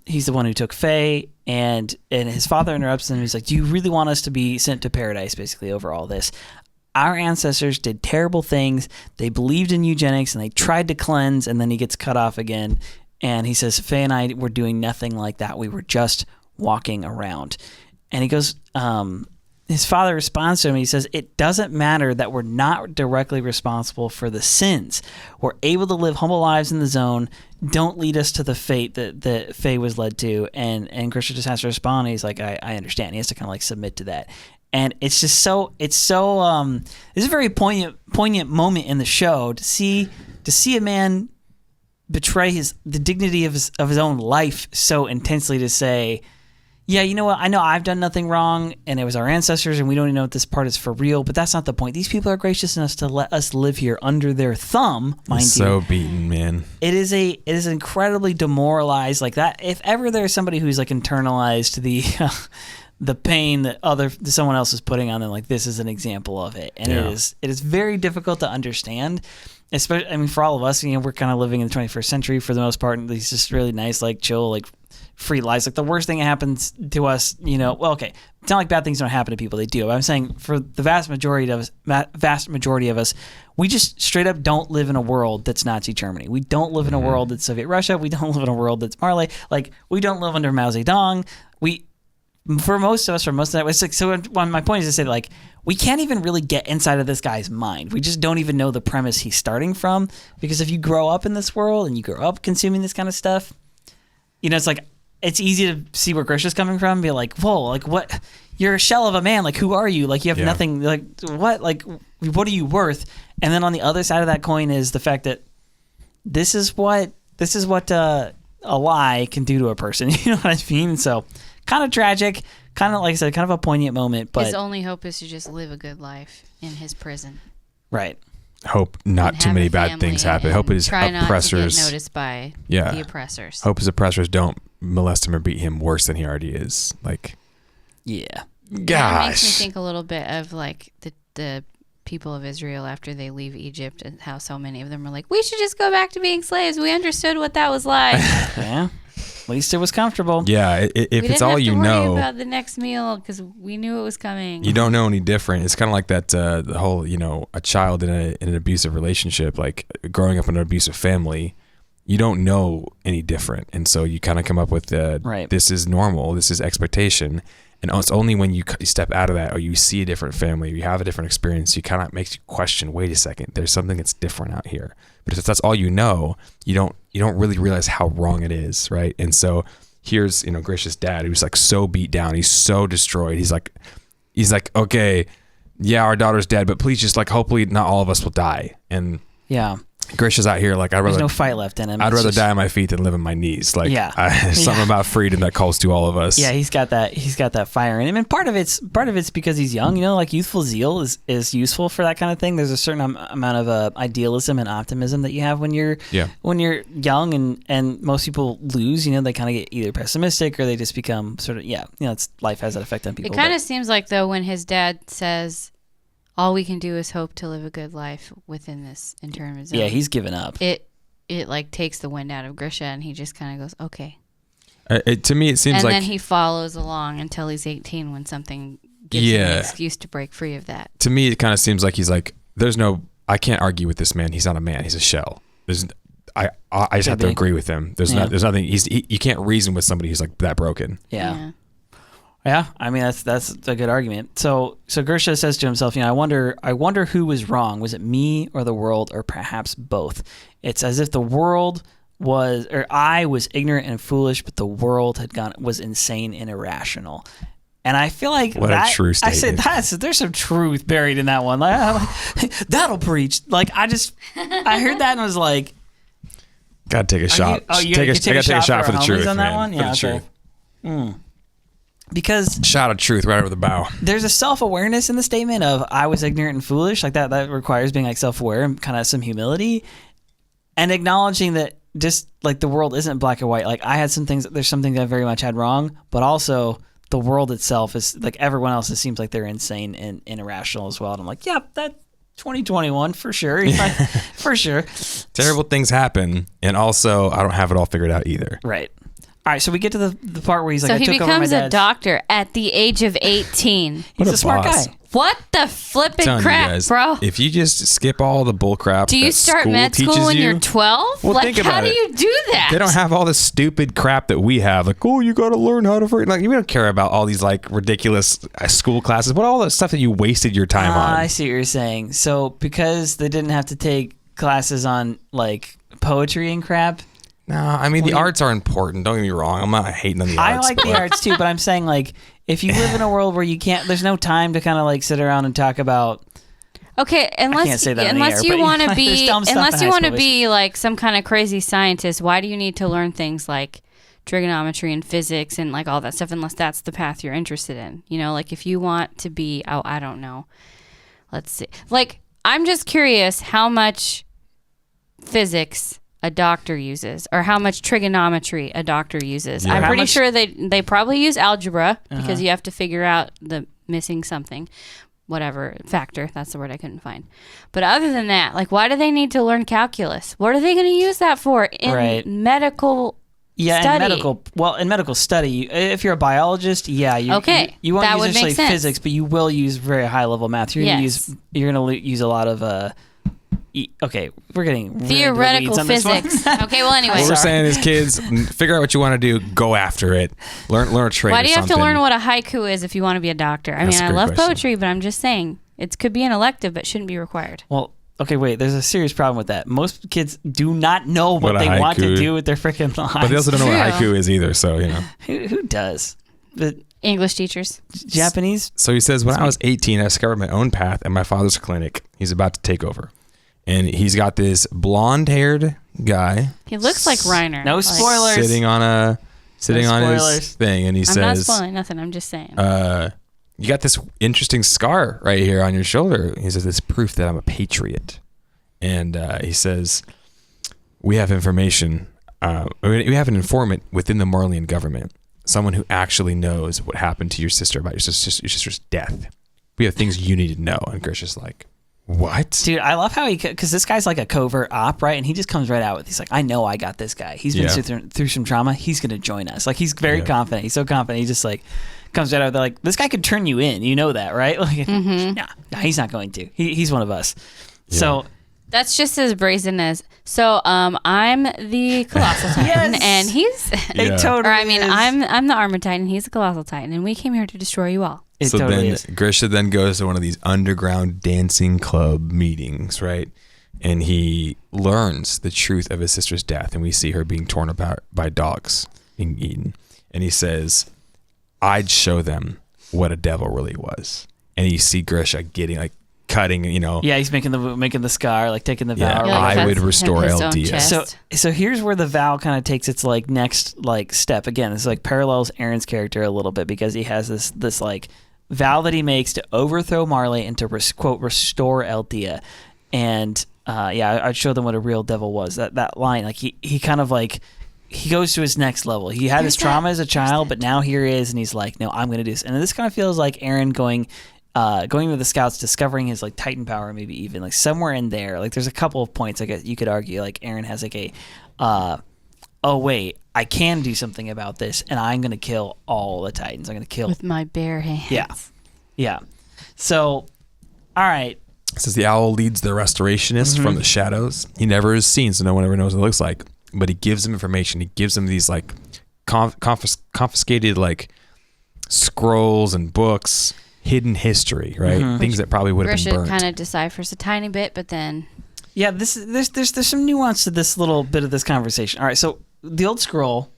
He's the one who took Faye, and his father interrupts him. He's like, "Do you really want us to be sent to Paradise, basically, over all this? Our ancestors did terrible things. They believed in eugenics, and they tried to cleanse." And then he gets cut off again, and he says, "Faye and I were doing nothing like that. We were just walking around." And he goes, his father responds to him. He says, "It doesn't matter that we're not directly responsible for the sins. We're able to live humble lives in the zone. Don't lead us to the fate that Faye was led to." And Grisha just has to respond. And he's like, I understand. He has to kind of like submit to that. And it's just it's a very poignant moment in the show to see a man betray the dignity of his own life so intensely to say, yeah, you know what? I know I've done nothing wrong, and it was our ancestors, and we don't even know if this part is for real, but that's not the point. These people are gracious enough to let us live here under their thumb, mind you. So beaten, man. It is incredibly demoralized like that. If ever there's somebody who's like internalized the pain that someone else is putting on them, like this is an example of it, and it is very difficult to understand. Especially, I mean, for all of us, we're kind of living in the 21st century for the most part, and these just really nice, like chill, like free lives. Like the worst thing that happens to us, well, okay, it's not like bad things don't happen to people; they do. But I'm saying for the vast majority of us, we just straight up don't live in a world that's Nazi Germany. We don't live in a world that's Soviet Russia. We don't live in a world that's Marley. Like we don't live under Mao Zedong. For most of us, it's like, so my point is to say that, like, we can't even really get inside of this guy's mind. We just don't even know the premise he's starting from, because if you grow up in this world and you grow up consuming this kind of stuff, it's like, it's easy to see where Grisha's coming from and be like, whoa, like what? You're a shell of a man. Like, who are you? Like, you have nothing. Like, what? Like, what are you worth? And then on the other side of that coin is the fact that this is what a lie can do to a person. You know what I mean? So kind of tragic, kind of, like I said, kind of a poignant moment. But his only hope is to just live a good life in his prison. Right. Hope not too many bad things happen. Hope his oppressors not to get noticed by the oppressors. Hope his oppressors don't molest him or beat him worse than he already is. Like, yeah. Gosh. It makes me think a little bit of like the people of Israel after they leave Egypt, and how so many of them are like, we should just go back to being slaves. We understood what that was like. Yeah. At least it was comfortable. Yeah, if it's all you know. We didn't have to worry about the next meal because we knew it was coming. You don't know any different. It's kind of like that, the whole, a child in an abusive relationship, like growing up in an abusive family, you don't know any different. And so you kind of come up with this is normal, this is expectation. And it's only when you step out of that, or you see a different family, or you have a different experience, you kind of makes you question, wait a second, there's something that's different out here. But if that's all you know, you don't really realize how wrong it is, right? And so here's, Grisha's dad, who's like so beat down, he's so destroyed. He's like, okay, yeah, our daughter's dead, but please just like, hopefully not all of us will die. And yeah. Grisha's out here like, there's no fight left in him. I'd rather die on my feet than live on my knees. Like, something about freedom that calls to all of us. Yeah, he's got that fire in him, and part of it's because he's young. Like youthful zeal is useful for that kind of thing. There's a certain amount of idealism and optimism that you have when you're young, and most people lose. They kind of get either pessimistic or they just become sort of it's life has that effect on people. It kind of seems like though when his dad says, all we can do is hope to live a good life within this internment zone. Yeah, he's given up. It like takes the wind out of Grisha, and he just kind of goes, okay. To me, it seems and like... And then he follows along until he's 18 when something gives him an excuse to break free of that. To me, it kind of seems like he's like, I can't argue with this man. He's not a man. He's a shell. I just have to agree with him. There's nothing... You can't reason with somebody who's like that broken. Yeah, I mean that's a good argument. So Grisha says to himself, I wonder who was wrong. Was it me or the world, or perhaps both? It's as if the world I was ignorant and foolish, but the world was insane and irrational. And I feel like what a true statement. I said there's some truth buried in that one. That'll preach. Like I heard that and I was like, gotta take a shot. I gotta take a shot for the truth on that man. One. Yeah, for the okay. truth. Because shot of truth right over the bow. There's a self-awareness in the statement of I was ignorant and foolish, like that requires being like self-aware and kind of some humility, and acknowledging that just like the world isn't black and white. Like I had there's some things that I very much had wrong, but also the world itself is like everyone else. It seems like they're insane and irrational as well. And I'm like, yeah, that 2021 for sure, for sure. Terrible things happen, and also I don't have it all figured out either. Right. All right, so we get to the part where he's like, so he becomes a doctor at the age of 18. He's a smart guy. What the flipping crap, guys, bro? If you just skip all the bull crap, do you start med school when you're 12? Well, think about how do you do that? They don't have all the stupid crap that we have. Like, you got to learn how to. Like, we don't care about all these like ridiculous school classes. What all the stuff that you wasted your time on? I see what you're saying. So because they didn't have to take classes on like poetry and crap. No, I mean, the arts are important. Don't get me wrong. I'm not hating on the arts. I like the arts too, but I'm saying like if you live in a world where you can't, there's no time to kind of like sit around and talk about Okay, unless you want to be like some kind of crazy scientist, why do you need to learn things like trigonometry and physics and like all that stuff unless that's the path you're interested in? You know, like if you want to be, I don't know. Let's see. Like, I'm just curious how much physics a doctor uses or how much trigonometry a doctor uses. Yeah. I'm pretty sure they probably use algebra because you have to figure out the missing something. Whatever factor, that's the word I couldn't find. But other than that, like, why do they need to learn calculus? What are they going to use that for in medical study? In medical study, if you're a biologist, you won't use necessarily physics, but you will use very high level math. You're going to use a lot of we're getting theoretical physics. Okay, well, anyway. What we're saying is, kids, figure out what you want to do, go after it, learn a trade. Why do you have to learn what a haiku is if you want to be a doctor? I mean, I love poetry, but I'm just saying it could be an elective, but shouldn't be required. Well, okay, wait. There's a serious problem with that. Most kids do not know what they want to do with their freaking lives. But they also don't know what haiku is either. So who does? The English teachers, Japanese. So he says, when I was 18, I discovered my own path at my father's clinic. He's about to take over. And he's got this blonde-haired guy. He looks like Reiner. No spoilers. Sitting on his thing, and he says, "I'm not spoiling nothing. I'm just saying." You got this interesting scar right here on your shoulder. He says, "It's proof that I'm a patriot." And he says, "We have information. We have an informant within the Marleyean government, someone who actually knows what happened to your sister about your sister's death. We have things you need to know." And Grisha's like, "What?" Dude, I love how because this guy's like a covert op, right? And he just comes right out with, he's like, "I know I got this guy. He's been through some trauma. He's going to join us." Like, he's very confident. He's so confident. He just like comes right out there like, "This guy could turn you in. You know that, right?" Like, no, he's not going to. He's one of us. Yeah. So that's just as brazen as, I'm the Colossal Titan, and he's I'm the Armored Titan. He's the Colossal Titan, and we came here to destroy you all. Grisha then goes to one of these underground dancing club meetings, right? And he learns the truth of his sister's death, and we see her being torn apart by dogs being eaten. And he says, "I'd show them what a devil really was." And you see Grisha getting like cutting, Yeah, he's making the scar, like taking the vow. Yeah, I would restore Eldian. So here's where the vow kind of takes its like next like step. Again, this like parallels Eren's character a little bit because he has this like vow that he makes to overthrow Marley and to quote restore Eldian. And I'd show them what a real devil was. That line, like he kind of like he goes to his next level. He had his trauma as a child, but now here he is, and he's like, "No, I'm going to do this." And this kind of feels like Eren going with the scouts, discovering his like Titan power, maybe even like somewhere in there. Like there's a couple of points I guess you could argue like Eren has like oh wait, I can do something about this, and I'm gonna kill all the Titans. I'm gonna kill with my bare hands. Yeah. So, all right. It says the owl leads the restorationist from the shadows. He never is seen, so no one ever knows what it looks like. But he gives them information. He gives them these like confiscated like scrolls and books. Hidden history, right? Things that probably would have been burnt. Grisha kind of deciphers a tiny bit, but then there's some nuance to this little bit of this conversation. All right, so the old scroll,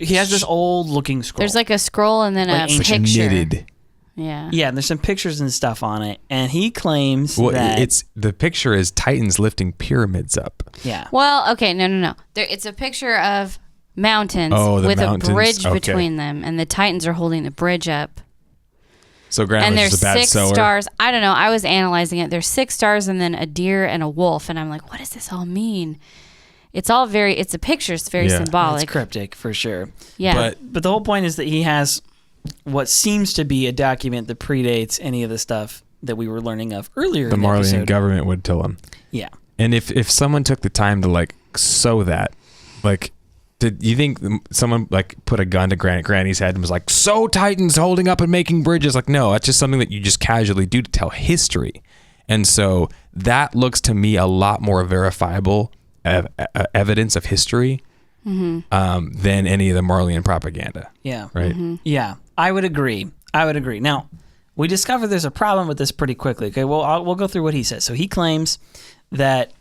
he has this old looking scroll. There's like a scroll and then a picture. Knitted. Yeah, and there's some pictures and stuff on it, and he claims that the picture is Titans lifting pyramids up. Yeah. Well, okay, no. It's a picture of mountains with a bridge between them, and the Titans are holding the bridge up. So and there's 6 stars. I don't know. I was analyzing it. There's 6 stars and then a deer and a wolf. And I'm like, what does this all mean? It's a picture. It's very symbolic. It's cryptic for sure. Yeah. But the whole point is that he has what seems to be a document that predates any of the stuff that we were learning of earlier. The Marleyan government would tell him. Yeah. And if someone took the time to like sew that, like, did you think someone like put a gun to Granny's head and was like, "So Titans holding up and making bridges"? Like, no, that's just something that you just casually do to tell history. And so that looks to me a lot more verifiable evidence of history than any of the Marleyan propaganda. Yeah. Right. Yeah, I would agree. Now, we discover there's a problem with this pretty quickly. Okay, well, we'll go through what he says. So he claims that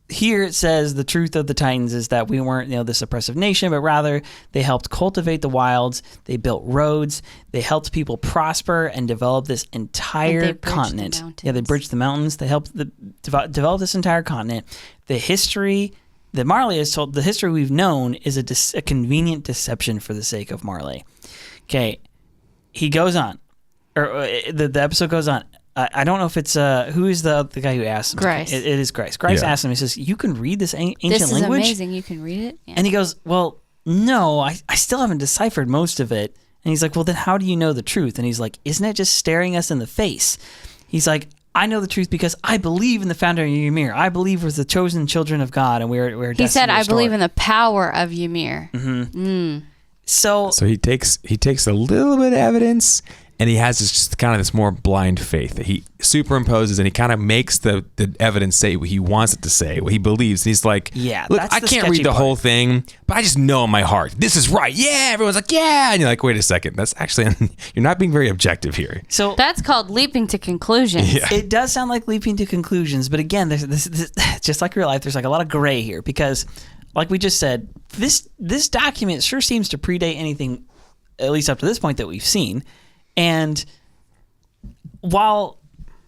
here it says the truth of the Titans is that we weren't, this oppressive nation, but rather they helped cultivate the wilds. They built roads. They helped people prosper and develop this entire continent. Yeah, they bridged the mountains. They helped develop this entire continent. The history that Marley has told, the history we've known, is a convenient deception for the sake of Marley. Okay, he goes on, or the episode goes on. I don't know if it's who is the guy who asked him? Grice. It is Grice. Grice asked him. He says, "You can read this ancient language." This is amazing. You can read it. Yeah. And he goes, "Well, no, I still haven't deciphered most of it." And he's like, "Well, then how do you know the truth?" And he's like, "Isn't it just staring us in the face?" He's like, "I know the truth because I believe in the founder of Ymir. I believe we're the chosen children of God, and we're destined He said, to "I restore." believe in the power of Ymir." So he takes a little bit of evidence, and he has just kind of this more blind faith that he superimposes, and he kind of makes the evidence say what he wants it to say, what he believes. And he's like, look, I can't read the whole thing, but I just know in my heart, this is right. Yeah, everyone's like, yeah. And you're like, wait a second. That's actually, you're not being very objective here. So that's called leaping to conclusions. Yeah. It does sound like leaping to conclusions, but again, there's this just like real life, there's like a lot of gray here because, like we just said, this document sure seems to predate anything, at least up to this point, that we've seen. And while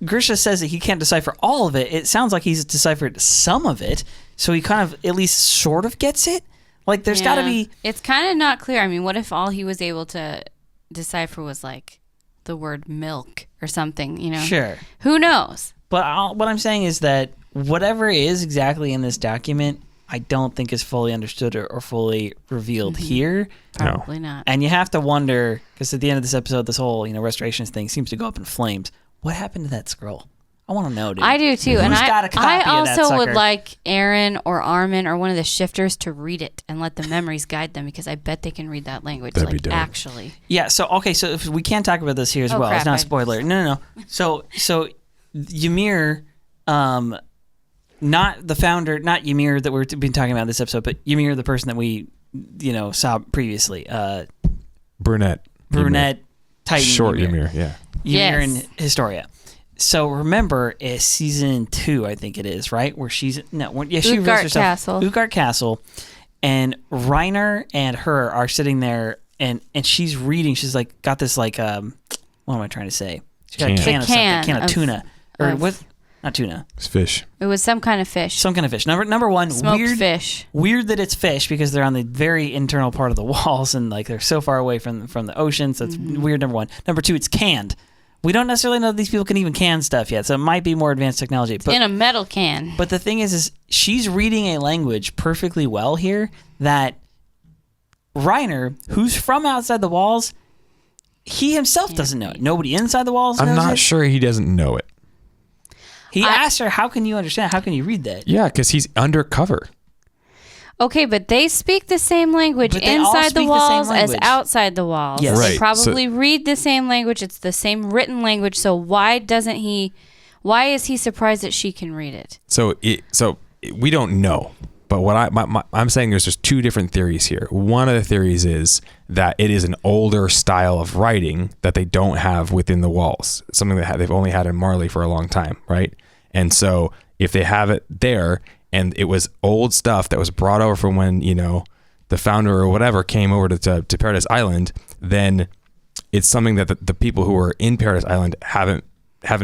Grisha says that he can't decipher all of it, it sounds like he's deciphered some of it. So he kind of at least sort of gets it. Like there's got to be... It's kind of not clear. I mean, what if all he was able to decipher was like the word milk or something, Sure. Who knows? But what I'm saying is that whatever is exactly in this document, I don't think is fully understood or fully revealed here. Probably not. And you have to wonder, because at the end of this episode, this whole restorationist thing seems to go up in flames. What happened to that scroll? I want to know, dude. I do too. Who's And got a copy I of that also would sucker? like Eren or Armin or one of the shifters to read it and let the memories guide them, because I bet they can read that language. That'd be dope. Actually. Yeah. So so if we can't talk about this here as well. Crap, It's not a spoiler. No. So Ymir, not the founder, not Ymir that we've been talking about in this episode, but Ymir, the person that we, saw previously. Brunette. Titan Short Ymir. Ymir, yeah. Ymir in Historia. So remember, it's season 2, I think it is, right? Where she reveals herself. Castle. Utgard Castle. And Reiner and her are sitting there, and she's reading. She's like, got this like, what am I trying to say? She's got a can of something, can of tuna. Or what? Not tuna. It's fish. It was some kind of fish. Some kind of fish. Number one, smoked fish. Weird that it's fish because they're on the very internal part of the walls and like they're so far away from the ocean. So it's weird. Number one. Number two, it's canned. We don't necessarily know that these people can even can stuff yet, so it might be more advanced technology. But in a metal can. But the thing is she's reading a language perfectly well here that Reiner, who's from outside the walls, he himself doesn't know it. Nobody inside the walls knows it. I'm not sure he doesn't know it. He asked her, how can you understand? How can you read that? Yeah, because he's undercover. Okay, but they speak the same language inside the walls as outside the walls. Yes. Right. They probably read the same language. It's the same written language. So why is he surprised that she can read it? So we don't know. But what I'm saying is there's two different theories here. One of the theories is that it is an older style of writing that they don't have within the walls. Something that they've only had in Marley for a long time, right? And so if they have it there and it was old stuff that was brought over from when, the founder or whatever came over to Paradis Island, then it's something that the people who are in Paradis Island haven't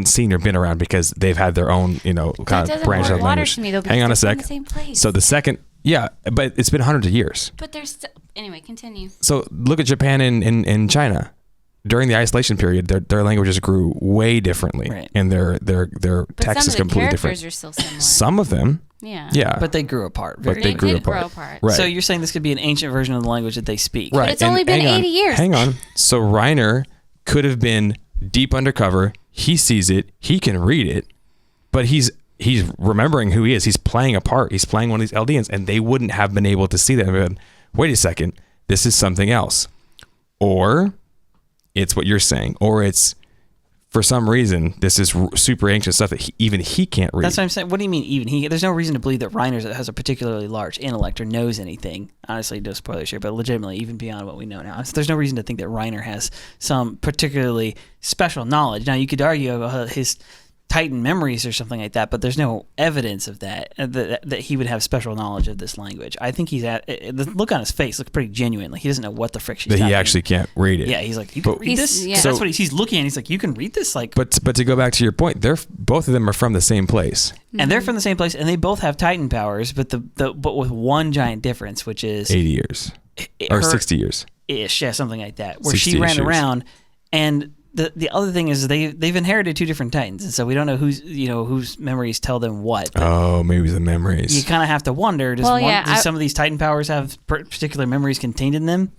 seen or been around because they've had their own, kind of branch of language. Hang on a sec. So the second, but it's been hundreds of years. But there's anyway, continue. So look at Japan and China. During the isolation period, their languages grew way differently, right. And their text is completely different. Some of the characters are still similar. Some of them, yeah, but they grew apart. They grew did grow apart. apart. Right. So you're saying this could be an ancient version of the language that they speak, right? But it's only been 80 years. Hang on. So Reiner could have been deep undercover. He sees it. He can read it, but he's remembering who he is. He's playing a part. He's playing one of these Eldians, and they wouldn't have been able to see that. And wait a second, this is something else, or it's what you're saying, or it's for some reason this is super ancient stuff that he can't read. That's what I'm saying. What do you mean even he? There's no reason to believe that Reiner has a particularly large intellect or knows anything. Honestly, no spoilers here, but legitimately, even beyond what we know now, so there's no reason to think that Reiner has some particularly special knowledge. Now, you could argue his Titan memories or something like that, but there's no evidence of that he would have special knowledge of this language. I think the look on his face looks pretty genuine. Like he doesn't know what the frick she's talking. He actually can't read it. Yeah, he's like, you can read this? Yeah. So that's what he's looking at. He's like, you can read this? Like, But to go back to your point, both of them are from the same place. And they're from the same place, and they both have Titan powers, but but with one giant difference, which is 80 years. Or 60 years. Ish, yeah, something like that. Where she ran around, and the other thing is they've inherited two different Titans, and so we don't know whose memories tell them what. Oh, maybe the memories. You kind of have to wonder, does some of these Titan powers have particular memories contained in them?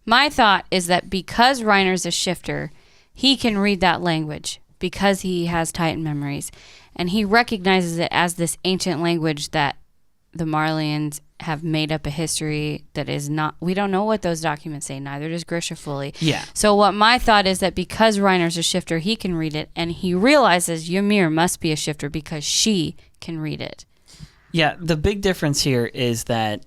My thought is that because Reiner's a shifter, he can read that language because he has Titan memories, and he recognizes it as this ancient language that the Marleyans have made up a history that is not, we don't know what those documents say, neither does Grisha fully. Yeah. So what my thought is that because Reiner's a shifter, he can read it, and he realizes Ymir must be a shifter because she can read it. Yeah, the big difference here is that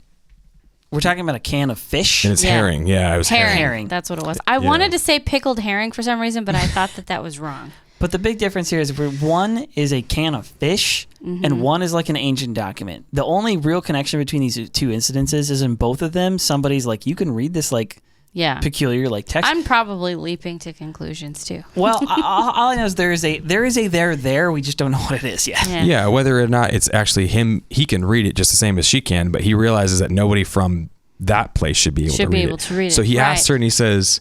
we're talking about a can of fish. And it's herring. Yeah, it was herring. That's what it was. I wanted to say pickled herring for some reason, but I thought that was wrong. But the big difference here is one is a can of fish and one is like an ancient document. The only real connection between these two incidences is in both of them, somebody's like, you can read this like peculiar like text. I'm probably leaping to conclusions too. Well, all I know is there is a there. We just don't know what it is yet. Yeah, whether or not it's actually him, he can read it just the same as she can, but he realizes that nobody from that place should be able to read it. So he asks her and he says,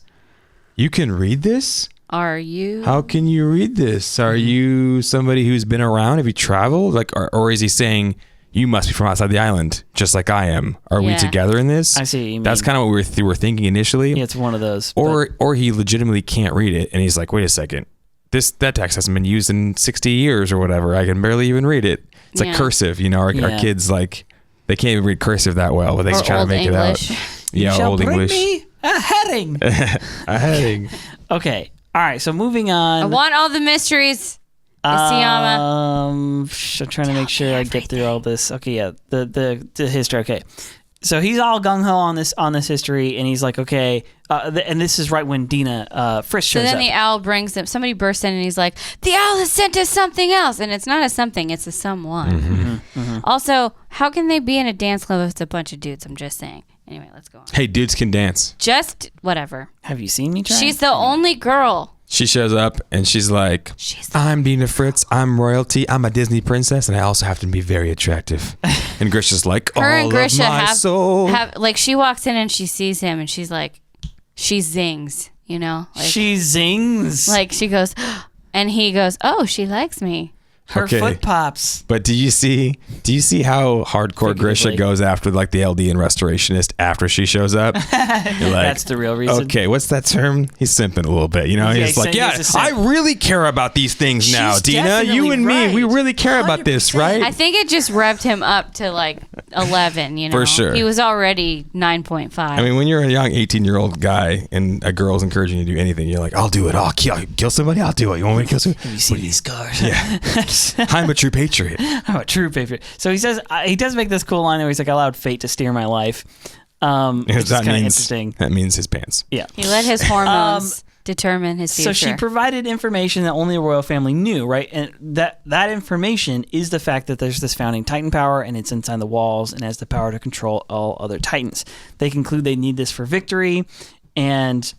"You can read this? Are you? How can you read this? Are you somebody who's been around? Have you traveled? Like, or is he saying you must be from outside the island, just like I am? Are we together in this?" I see what you mean. That's kind of what we were thinking initially. Yeah, it's one of those. Or he legitimately can't read it, and he's like, "Wait a second, that text hasn't been used in 60 years or whatever. I can barely even read it. It's like cursive, Our kids like they can't even read cursive that well, but they just try to make English. It out. Yeah, Old bring English. Me a heading. A heading. Okay. All right, so moving on. I want all the mysteries. I'm trying to make sure I get through all this. Okay, yeah, the history. Okay, so he's all gung ho on this history, and he's like, okay, and this is right when Dina Fritz shows up. So then the owl brings them. Somebody bursts in, and he's like, "The owl has sent us something else," and it's not a something; it's a someone. Also, how can they be in a dance club if it's a bunch of dudes? I'm just saying. Anyway, let's go on. Hey, dudes can dance. Just whatever. Have you seen me try? She's the only girl. She shows up and she's like, "I'm Dina Fritz. I'm royalty. I'm a Disney princess, and I also have to be very attractive." And Grisha's like, Her and Grisha of my soul. have like she walks in and she sees him and she's like, she zings, Like, she zings. Like she goes, and he goes, "Oh, she likes me." Her foot pops. But do you see how hardcore Grisha goes after like the Eldian Restorationist after she shows up? Like, that's the real reason. Okay, what's that term? He's simping a little bit, He's like, I really care about these things now, Dina. You and me, we really care about this, right? I think it just revved him up to like 11, For sure. He was already 9.5. I mean, when you're a young 18-year-old guy and a girl's encouraging you to do anything, you're like, I'll do it. I'll kill somebody. I'll do it. You want me to kill somebody? Have you seen these scars? Yeah. I'm a true patriot. I'm a true patriot. So he says, he does make this cool line where he's like, "I allowed fate to steer my life." Which is kind of interesting. That means his pants. Yeah. He let his hormones determine his future. So she provided information that only the royal family knew, right? And that information is the fact that there's this founding Titan power and it's inside the walls and has the power to control all other Titans. They conclude they need this for victory, and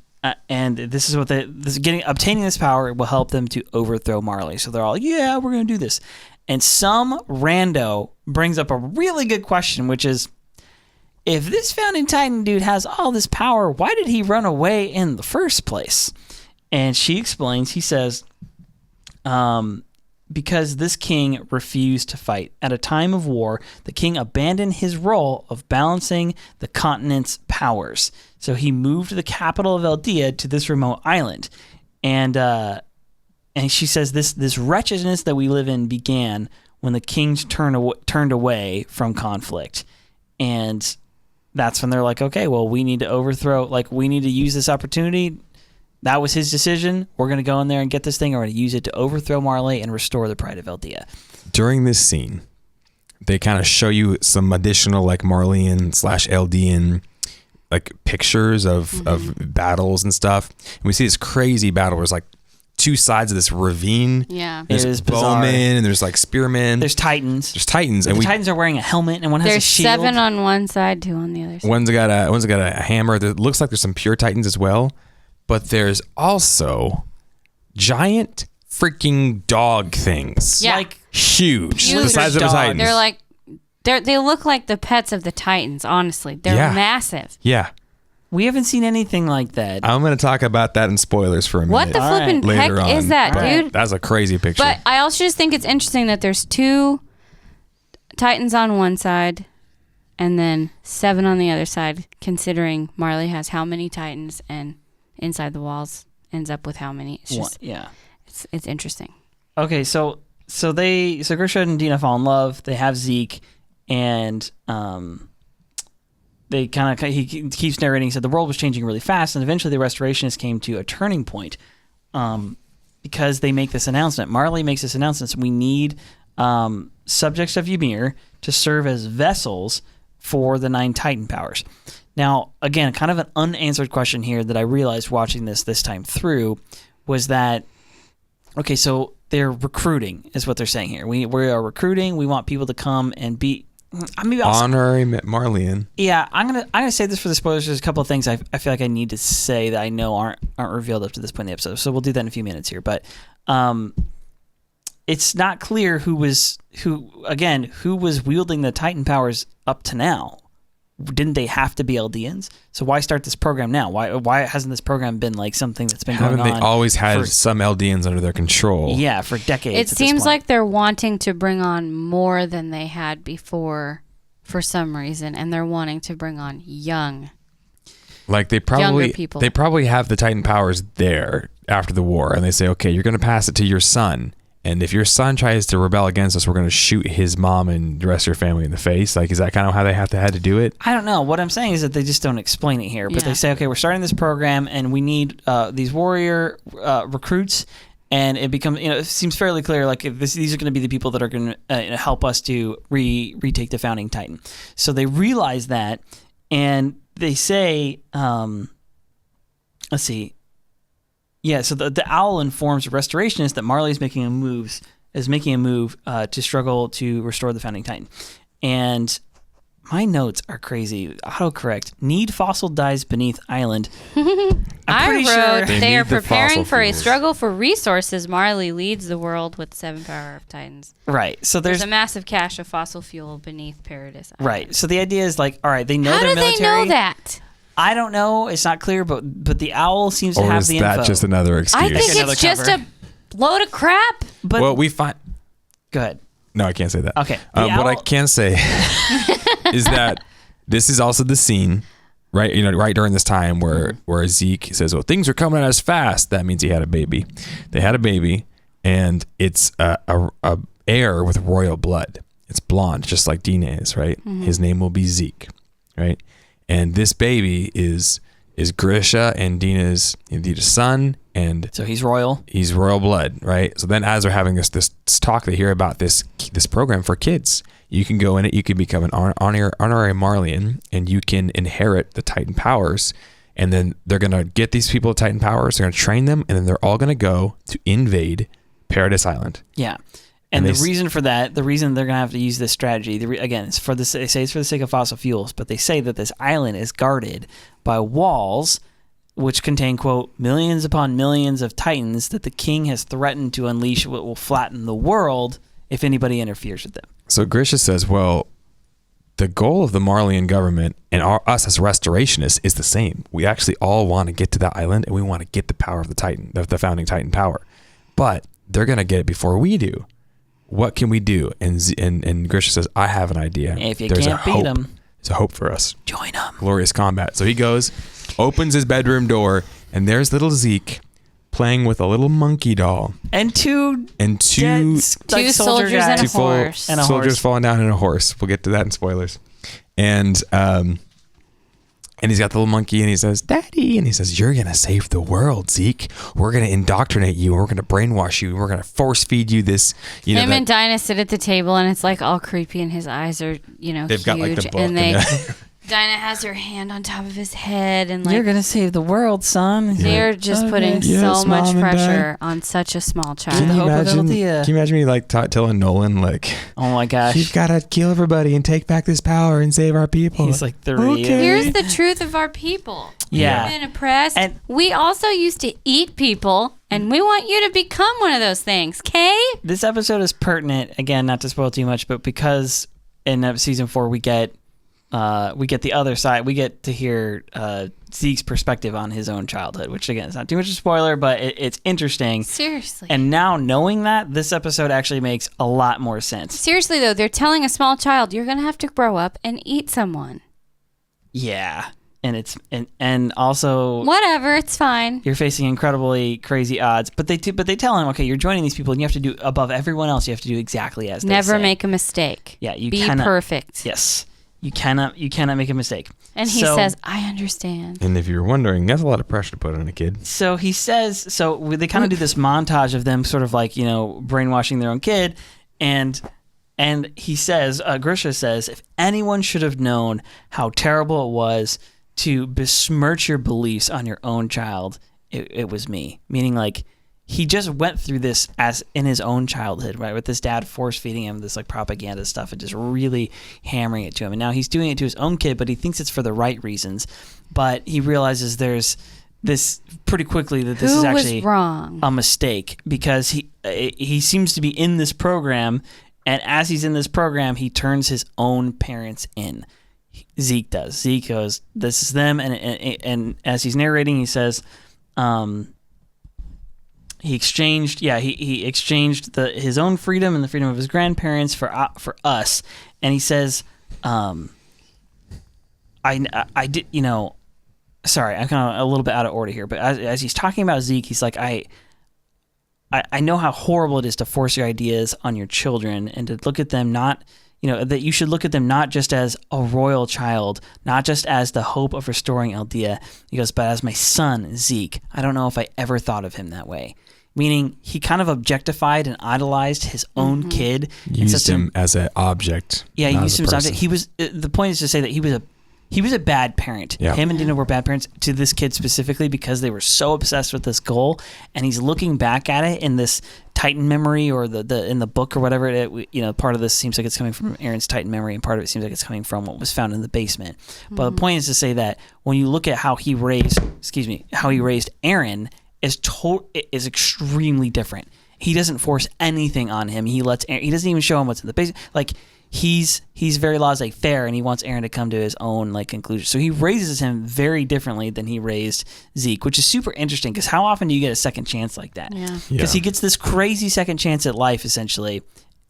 this is what obtaining this power will help them to overthrow Marley. So they're all, yeah, we're going to do this. And some rando brings up a really good question, which is, if this founding Titan dude has all this power, why did he run away in the first place? And she explains, he says, because this king refused to fight. At a time of war, the king abandoned his role of balancing the continent's powers. So he moved the capital of Eldia to this remote island. And she says this wretchedness that we live in began when the kings turned away from conflict. And that's when they're like, okay, well, we need to we need to use this opportunity. That was his decision. We're going to go in there and get this thing. We're going to use it to overthrow Marley and restore the pride of Eldia. During this scene, they kind of show you some additional like Marleyan / Eldian like pictures of battles and stuff. And we see this crazy battle where it's like two sides of this ravine. Yeah. There's it is bizarre. bowmen and there's like spearmen. There's titans. And the titans are wearing a helmet and one has a shield. There's 7 on one side, 2 on the other side. One's got a hammer. There looks like there's some pure titans as well, but there's also giant freaking dog things. Yeah. Like huge. Huge The size of a dog. titan. They're like, they look like the pets of the titans, honestly. They're massive. Yeah. We haven't seen anything like that. I'm going to talk about that in spoilers for a minute. What the flipping heck is that, dude? That's a crazy picture. But I also just think it's interesting that there's 2 titans on one side and then 7 on the other side, considering Marley has how many titans and inside the walls ends up with how many. It's just, it's interesting. Okay, so Grisha and Dina fall in love. They have Zeke, and he keeps narrating. He said the world was changing really fast, and eventually the restorationists came to a turning point because they make this announcement. Marley makes this announcement. So we need subjects of Ymir to serve as vessels for the 9 Titan powers. Now, again, kind of an unanswered question here that I realized watching this time through was that, okay, so they're recruiting is what they're saying here. We are recruiting. We want people to come and be... honorary Marleyean. Yeah, I'm gonna say this for the spoilers. There's a couple of things I feel like I need to say that I know aren't revealed up to this point in the episode. So we'll do that in a few minutes here. But it's not clear who was wielding the Titan powers up to now. Didn't they have to be Eldians? So why start this program now? Why hasn't this program been like something that's been going on? Haven't they always had some Eldians under their control? Yeah, for decades. It seems like they're wanting to bring on more than they had before for some reason, and they're wanting to bring on young. Like they probably have the Titan powers there after the war, and they say, okay, you're going to pass it to your son. And if your son tries to rebel against us, we're going to shoot his mom and the rest of your family in the face. Like, is that kind of how they had to do it? I don't know. What I'm saying is that they just don't explain it here. But they say, okay, we're starting this program, and we need these warrior recruits. And it becomes, it seems fairly clear, like these are going to be the people that are going to help us to retake the founding Titan. So they realize that, and they say, let's see. Yeah, so the owl informs the restorationists that Marley is making a move to struggle to restore the founding Titan. And my notes are crazy. Autocorrect. Need fossil dies beneath island. I wrote they are preparing for a struggle for resources. Marley leads the world with 7 power of Titans. Right. So there's a massive cache of fossil fuel beneath Paradis Island. Right. So the idea is like, all right, they know their military. How do they know that? I don't know. It's not clear, but the owl seems to have the info. Or is that just another excuse? I think it's just a load of crap. But well, we find... Go ahead. No, I can't say that. Okay. What I can say is that this is also the scene, right? Right during this time where Zeke says, "Well, things are coming at us fast." That means he had a baby. They had a baby, and it's a heir with royal blood. It's blonde, just like Dina is, right? Mm-hmm. His name will be Zeke, right? And this baby is Grisha and Dina's son, and so he's royal. He's royal blood, right? So then, as they're having this talk, they hear about this program for kids. You can go in it. You can become an honorary Marleyan, and you can inherit the Titan powers. And then they're gonna get these people with Titan powers. They're gonna train them, and then they're all gonna go to invade Paradis Island. Yeah. And the reason for that, the reason they're going to have to use this strategy, again, it's for they say it's for the sake of fossil fuels, but they say that this island is guarded by walls which contain, quote, millions upon millions of Titans that the king has threatened to unleash what will flatten the world if anybody interferes with them. So Grisha says, well, the goal of the Marleyan government and us as restorationists is the same. We actually all want to get to that island, and we want to get the power of the Titan, the founding Titan power. But they're going to get it before we do. What can we do? And Grisha says, I have an idea. If you can't beat them, there's a hope for us. Join them. Glorious combat. So he goes, opens his bedroom door, and there's little Zeke playing with a little monkey doll. And two soldiers and a horse. Soldiers falling down in a horse. We'll get to that in spoilers. And he's got the little monkey, and he says, Daddy. And he says, you're going to save the world, Zeke. We're going to indoctrinate you, and we're going to brainwash you, and we're going to force feed you this. Him and Dinah sit at the table, and it's like all creepy, and his eyes are, they've huge. got like the book. And Dinah has her hand on top of his head and like, you're gonna save the world, son. They're just putting so much pressure on such a small child. Can you imagine me like telling Nolan like, oh my gosh, you've got to kill everybody and take back this power and save our people. He's like 3. Okay. Here's the truth of our people. Yeah. We've been oppressed. And we also used to eat people, and we want you to become one of those things, okay? This episode is pertinent, again, not to spoil too much, but because in season 4 we get the other side. We get to hear Zeke's perspective on his own childhood, which again is not too much of a spoiler, but it's interesting. Seriously. And now knowing that, this episode actually makes a lot more sense. Seriously though, they're telling a small child, you're going to have to grow up and eat someone. Yeah. And it's and also whatever, it's fine. You're facing incredibly crazy odds, but they tell him, okay, you're joining these people, and you have to do above everyone else. You have to do exactly as they say. Never make a mistake. Yeah, you be cannot, perfect. Yes, you cannot make a mistake. And he says, "I understand." And if you're wondering, that's a lot of pressure to put on a kid. So he says, they kind of do this montage of them sort of like brainwashing their own kid, and he says, Grisha says, if anyone should have known how terrible it was to besmirch your beliefs on your own child, it was me. Meaning like he just went through this as in his own childhood, right? With his dad force feeding him this like propaganda stuff and just really hammering it to him. And now he's doing it to his own kid, but he thinks it's for the right reasons. But he realizes there's this pretty quickly that this is actually wrong. A mistake, because he seems to be in this program, and as he's in this program, he turns his own parents in. Zeke does. Zeke goes, this is them, and as he's narrating, he says, he exchanged his own freedom and the freedom of his grandparents for us, and he says, I did, sorry, I'm kind of a little bit out of order here, but as he's talking about Zeke, he's like, I know how horrible it is to force your ideas on your children and to look at them not. That you should look at them not just as a royal child, not just as the hope of restoring Eldea. He goes, but as my son, Zeke. I don't know if I ever thought of him that way. Meaning he kind of objectified and idolized his own kid. Used him as an object. Yeah, he used him as an object. The point is to say that he was a bad parent. Yeah. Him and Dina were bad parents to this kid specifically because they were so obsessed with this goal. And he's looking back at it in this Titan memory, or the in the book or whatever. Part of this seems like it's coming from Eren's Titan memory, and part of it seems like it's coming from what was found in the basement. But the point is to say that when you look at how he raised Eren, is extremely different. He doesn't force anything on him. He doesn't even show him what's in the basement. Like, he's very laissez-faire, and he wants Eren to come to his own conclusion. So he raises him very differently than he raised Zeke, which is super interesting, because how often do you get a second chance like that? Yeah. Because he gets this crazy second chance at life, essentially.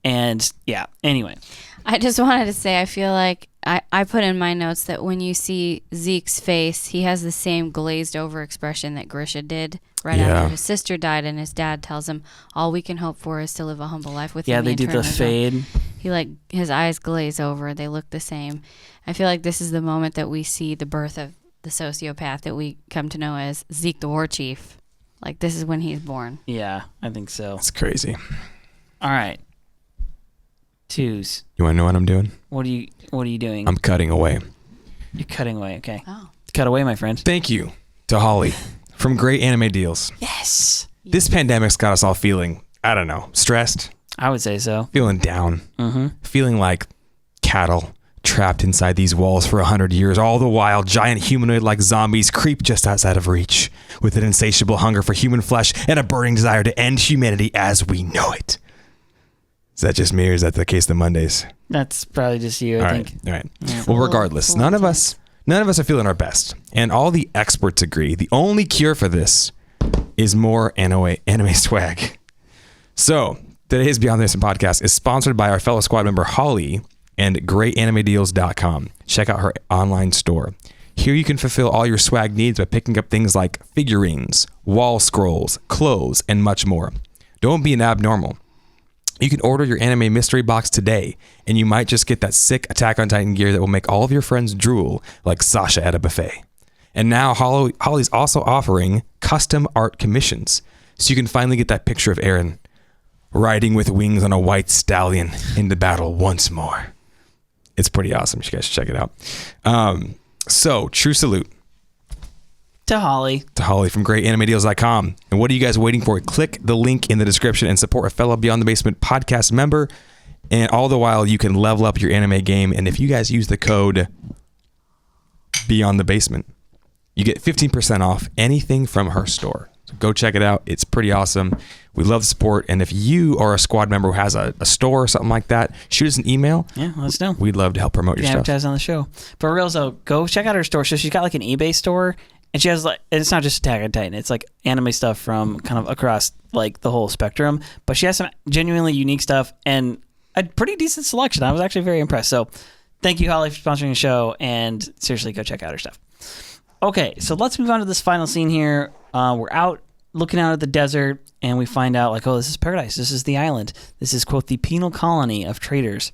And yeah, anyway. I just wanted to say, I feel like I put in my notes that when you see Zeke's face, he has the same glazed over expression that Grisha did right after his sister died, and his dad tells him, all we can hope for is to live a humble life with you. Yeah, they do the fade. He his eyes glaze over. They look the same. I feel like this is the moment that we see the birth of the sociopath that we come to know as Zeke the War Chief. Like, this is when he's born. Yeah, I think so. It's crazy. All right. Twos. You want to know what I'm doing? What are you doing? I'm cutting away. You're cutting away, okay. Oh. Cut away, my friend. Thank you to Holly from Great Anime Deals. Yes. This pandemic's got us all feeling, I don't know, stressed. I would say so. Feeling down. Mm-hmm. Feeling like cattle trapped inside these walls for 100 years, all the while giant humanoid-like zombies creep just outside of reach with an insatiable hunger for human flesh and a burning desire to end humanity as we know it. Is that just me, or is that the case of the Mondays? That's probably just you, I think. All right. Yeah. Well, regardless, none of us are feeling our best. And all the experts agree the only cure for this is more anime swag. So, today's Beyond the Instant podcast is sponsored by our fellow squad member, Holly, and GreatAnimeDeals.com. Check out her online store. Here you can fulfill all your swag needs by picking up things like figurines, wall scrolls, clothes, and much more. Don't be an abnormal. You can order your anime mystery box today, and you might just get that sick Attack on Titan gear that will make all of your friends drool like Sasha at a buffet. And now Holly's also offering custom art commissions, so you can finally get that picture of Eren riding with wings on a white stallion into battle once more. It's pretty awesome. You guys should check it out. So, true salute to Holly from GreatAnimeDeals.com. And what are you guys waiting for? Click the link in the description and support a fellow Beyond the Basement podcast member. And all the while, you can level up your anime game. And if you guys use the code Beyond the Basement, you get 15% off anything from her store. So go check it out. It's pretty awesome. We love the support. And if you are a squad member who has a store or something like that, shoot us an email. Yeah, let us know. We'd love to help promote your stuff. Advertise on the show. For real, though, go check out her store. So she's got like an eBay store. And she has it's not just Attack on Titan. It's like anime stuff from kind of across like the whole spectrum. But she has some genuinely unique stuff and a pretty decent selection. I was actually very impressed. So thank you, Holly, for sponsoring the show. And seriously, go check out her stuff. Okay, so let's move on to this final scene here. We're out looking out at the desert, and we find out like, oh, this is Paradis. This is the island. This is, quote, the penal colony of traitors.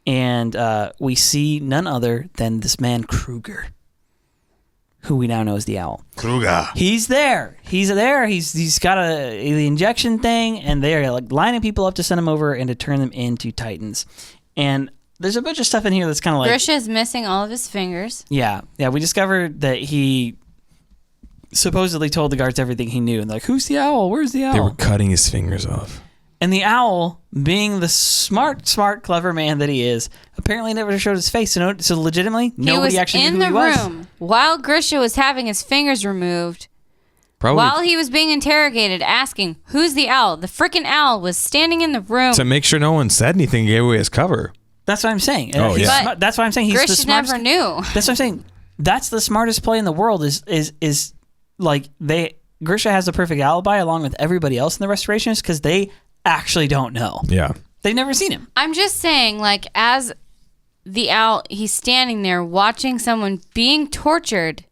And we see none other than this man, Kruger, who we now know is the owl. Kruger. He's there. He's got the injection thing, and they're like lining people up to send him over and to turn them into Titans. And there's a bunch of stuff in here that's kind of like... Grisha is missing all of his fingers. Yeah. We discovered that he supposedly told the guards everything he knew. And they're like, who's the owl? Where's the owl? They were cutting his fingers off. And the owl, being the smart, clever man that he is, apparently never showed his face. So legitimately, nobody actually knew who he was. He was in the room while Grisha was having his fingers removed. Probably. While he was being interrogated, asking, who's the owl? The freaking owl was standing in the room. To make sure no one said anything, gave away his cover. That's what I'm saying. Oh, yeah. That's what I'm saying. He's Grisha the smartest. Never knew. That's what I'm saying. That's the smartest play in the world is like Grisha has the perfect alibi along with everybody else in the Restorationists because they actually don't know. Yeah. They've never seen him. I'm just saying, like, as the owl, he's standing there watching someone being tortured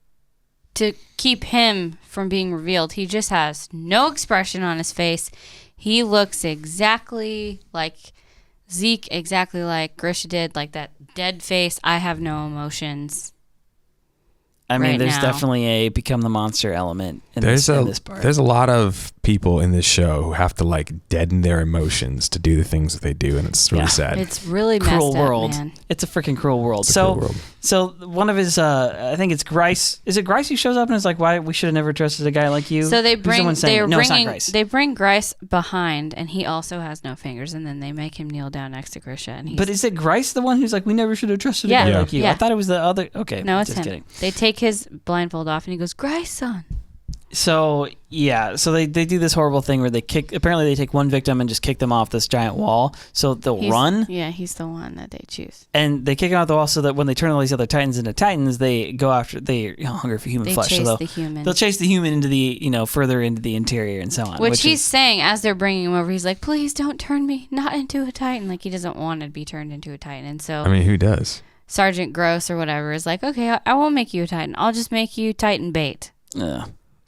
to keep him from being revealed. He just has no expression on his face. He looks exactly like Zeke, exactly like Grisha did, like that dead face. I have no emotions. I mean, right there's now. Definitely a become the monster element in this part. There's a lot of people in this show who have to like deaden their emotions to do the things that they do, and it's really sad. It's really cruel messed world. Up, man. It's a freaking cruel world. Cruel world. So one of his, I think it's Grice. Is it Grice who shows up and is like, "Why we should have never trusted a guy like you"? So they bring, it's not Grice. They bring Grice behind, and he also has no fingers, and then they make him kneel down next to Grisha. And but is it Grice the one who's like, "We never should have trusted a guy like you"? Yeah. I thought it was the other. Okay, no, it's just him. Kidding. They take his blindfold off, and he goes, "Grice, son." So they do this horrible thing where they take one victim and just kick them off this giant wall so they'll run. Yeah, he's the one that they choose. And they kick him off the wall so that when they turn all these other Titans into Titans, they go after hunger for human flesh. Chase so the human. They'll chase the human into the further into the interior and so on. Which he's saying as they're bringing him over, he's like, "Please don't turn me not into a Titan." Like he doesn't want to be turned into a Titan. And so I mean, who does? Sergeant Gross or whatever is like, "Okay, I won't make you a Titan. I'll just make you Titan bait."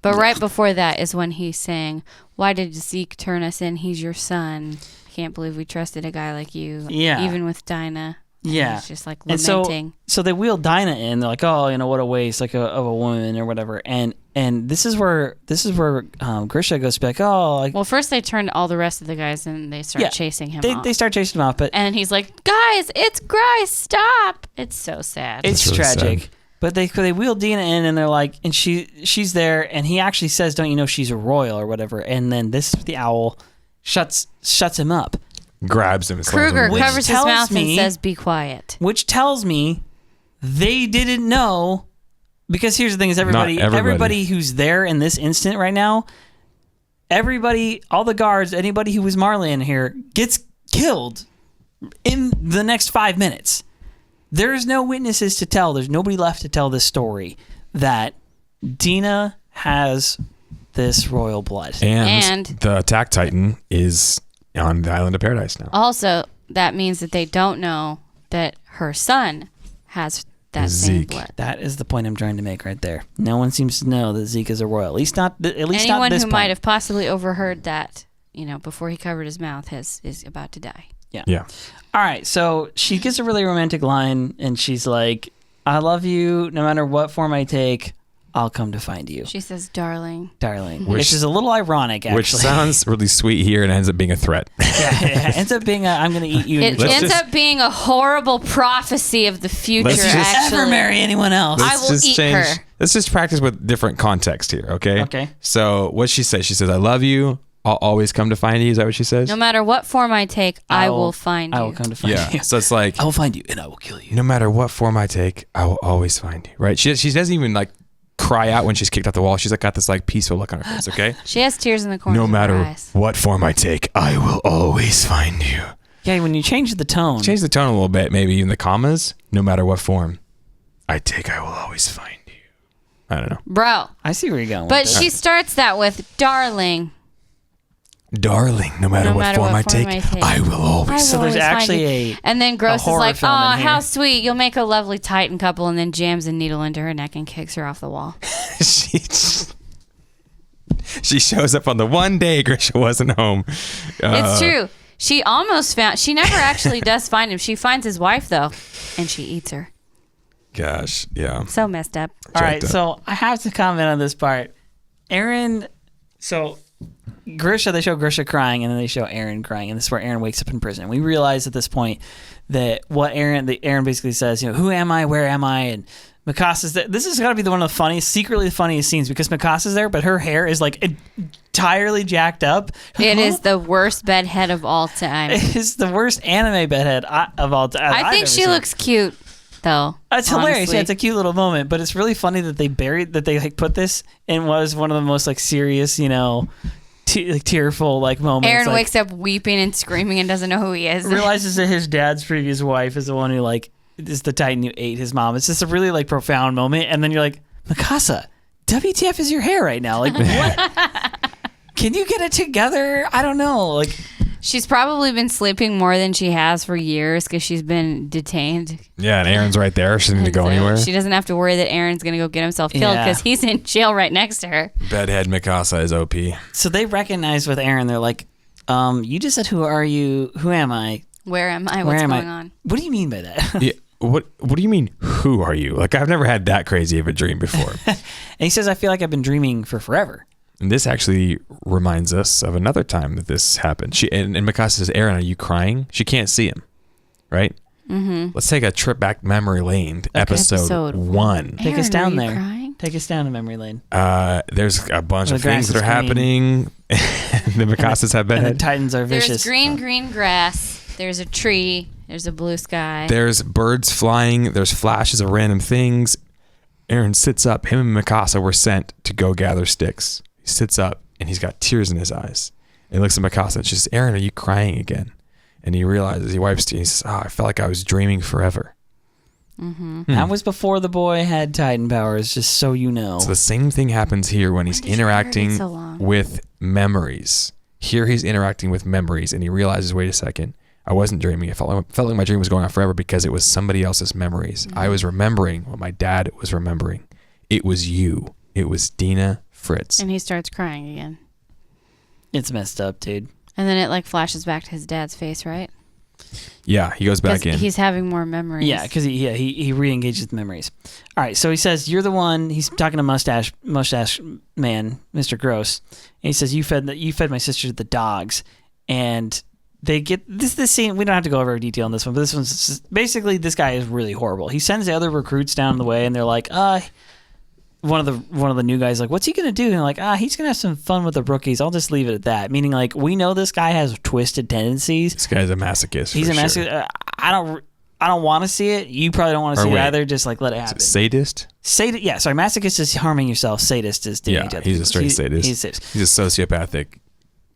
But right before that is when he's saying, "Why did Zeke turn us in? He's your son. I can't believe we trusted a guy like you." Yeah. Even with Dina. Yeah. He's just like lamenting. So they wheel Dina in. They're like, "Oh, what a waste, like of a woman or whatever." And this is where Grisha goes back. "Oh, like." Well, first they turn all the rest of the guys and they start chasing him off. They start chasing him off, and he's like, "Guys, it's Grice, stop!" It's so sad. It's really tragic. Sad. But they wheel Dina in, and they're like, and she's there, and he actually says, "Don't you know she's a royal or whatever?" And then the owl shuts him up, grabs him. Kruger covers his mouth and says, "Be quiet." Which tells me they didn't know, because here's the thing: is everybody who's there in this instant right now, all the guards, anybody who was Marleyean here gets killed in the next 5 minutes. There's no witnesses to tell. There's nobody left to tell this story that Dina has this royal blood. And the attack Titan is on the island of Paradis now. Also, that means that they don't know that her son has that same blood. That is the point I'm trying to make right there. No one seems to know that Zeke is a royal. At least not this Anyone who point. might have possibly overheard that, before he covered his mouth, is about to die. Yeah. All right, so she gets a really romantic line, and she's like, "I love you no matter what form I take. I'll come to find you. She says, darling. Darling. Which is a little ironic, actually. Which sounds really sweet here and ends up being a threat. It ends up being I'm going to eat you. It ends up being a horrible prophecy of the future, actually. Never marry anyone else. I will eat her. Let's just practice with different context here, okay? Okay. So what she says, I love you. I'll always come to find you. Is that what she says? No matter what form I take, I will find you. I will come to find you. So it's like, I will find you and I will kill you. No matter what form I take, I will always find you. Right? She doesn't even like cry out when she's kicked off the wall. She's like got this like peaceful look on her face, okay? She has tears in the corners of her eyes. No matter what form I take, I will always find you. Yeah, when you change the tone. Change the tone a little bit, maybe even the commas. No matter what form I take, I will always find you. I don't know. Bro. I see where you're going But she starts that with, darling. Darling, no matter what form I take, I will always. So there's actually and then Gross is like, "Oh, how sweet! You'll make a lovely Titan couple," and then jams a needle into her neck and kicks her off the wall. She shows up on the one day Grisha wasn't home. It's true. She almost found. She never actually does find him. She finds his wife though, and she eats her. Gosh, yeah. So messed up. All right, so I have to comment on this part. Eren, so. Grisha, they show Grisha crying, and then they show Eren crying, and this is where Eren wakes up in prison. We realize at this point that what Eren basically says, who am I, where am I, and Mikasa's there. This is got to be one of the funniest, secretly the funniest scenes because Mikasa's there, but her hair is like entirely jacked up. It is the worst bedhead of all time. It is the worst anime bedhead of all time. I think she looks cute. Though it's hilarious. Yeah, it's a cute little moment, but it's really funny that they like put this in what was one of the most like serious, tearful like moments. Eren wakes up weeping and screaming and doesn't know who he is. Realizes that his dad's previous wife is the one who like is the Titan who ate his mom. It's just a really like profound moment, and then you're like, Mikasa, WTF is your hair right now? Like what? Can you get it together? I don't know. Like. She's probably been sleeping more than she has for years because she's been detained. Yeah, and Eren's right there. She doesn't need to go anywhere. She doesn't have to worry that Eren's going to go get himself killed because he's in jail right next to her. Bedhead Mikasa is OP. So they recognize with Eren, they're like, you just said, who are you? Who am I? Where am I? What's going on? What do you mean by that? Yeah. What do you mean, who are you? Like, I've never had that crazy of a dream before. And he says, I feel like I've been dreaming for forever. And this actually reminds us of another time that this happened. And Mikasa says, Eren, are you crying? She can't see him, right? Mm-hmm. Let's take a trip back memory lane to episode 1. Take us down there. Crying? Take us down to memory lane. There's a bunch of things that are happening. The Mikasas have bedhead. And the Titans are vicious. There's green grass. There's a tree. There's a blue sky. There's birds flying. There's flashes of random things. Eren sits up. Him and Mikasa were sent to go gather sticks. He sits up and he's got tears in his eyes. And he looks at Mikasa and she says, Eren, are you crying again? And he realizes, he wipes tears. He says, I felt like I was dreaming forever. Mm-hmm. That was before the boy had Titan powers, just so you know. So the same thing happens here when he's interacting with memories. Here he's interacting with memories and he realizes, wait a second, I wasn't dreaming. I felt like my dream was going on forever because it was somebody else's memories. Mm-hmm. I was remembering what my dad was remembering. It was you. It was Dina Fritz. And he starts crying again. It's messed up, dude. And then it like flashes back to his dad's face, right? Yeah, he goes back in. He's having more memories. Yeah, because he re-engages with memories. All right, so he says, you're the one. He's talking to mustache man, Mr. Gross. And he says, you fed my sister the dogs. And they get this scene. We don't have to go over detail on this one, but this one's basically, this guy is really horrible. He sends the other recruits down the way and they're like, one of the new guys like, what's he gonna do? And they're like, he's gonna have some fun with the rookies. I'll just leave it at that. Meaning, like, we know this guy has twisted tendencies. This guy's a masochist. He's a masochist. Sure. I don't want to see it. You probably don't want to see it either. Just like let it happen. Sadist. Yeah. Sorry, masochist is harming yourself. Sadist is doing it. He's a straight sadist. He's a sociopathic,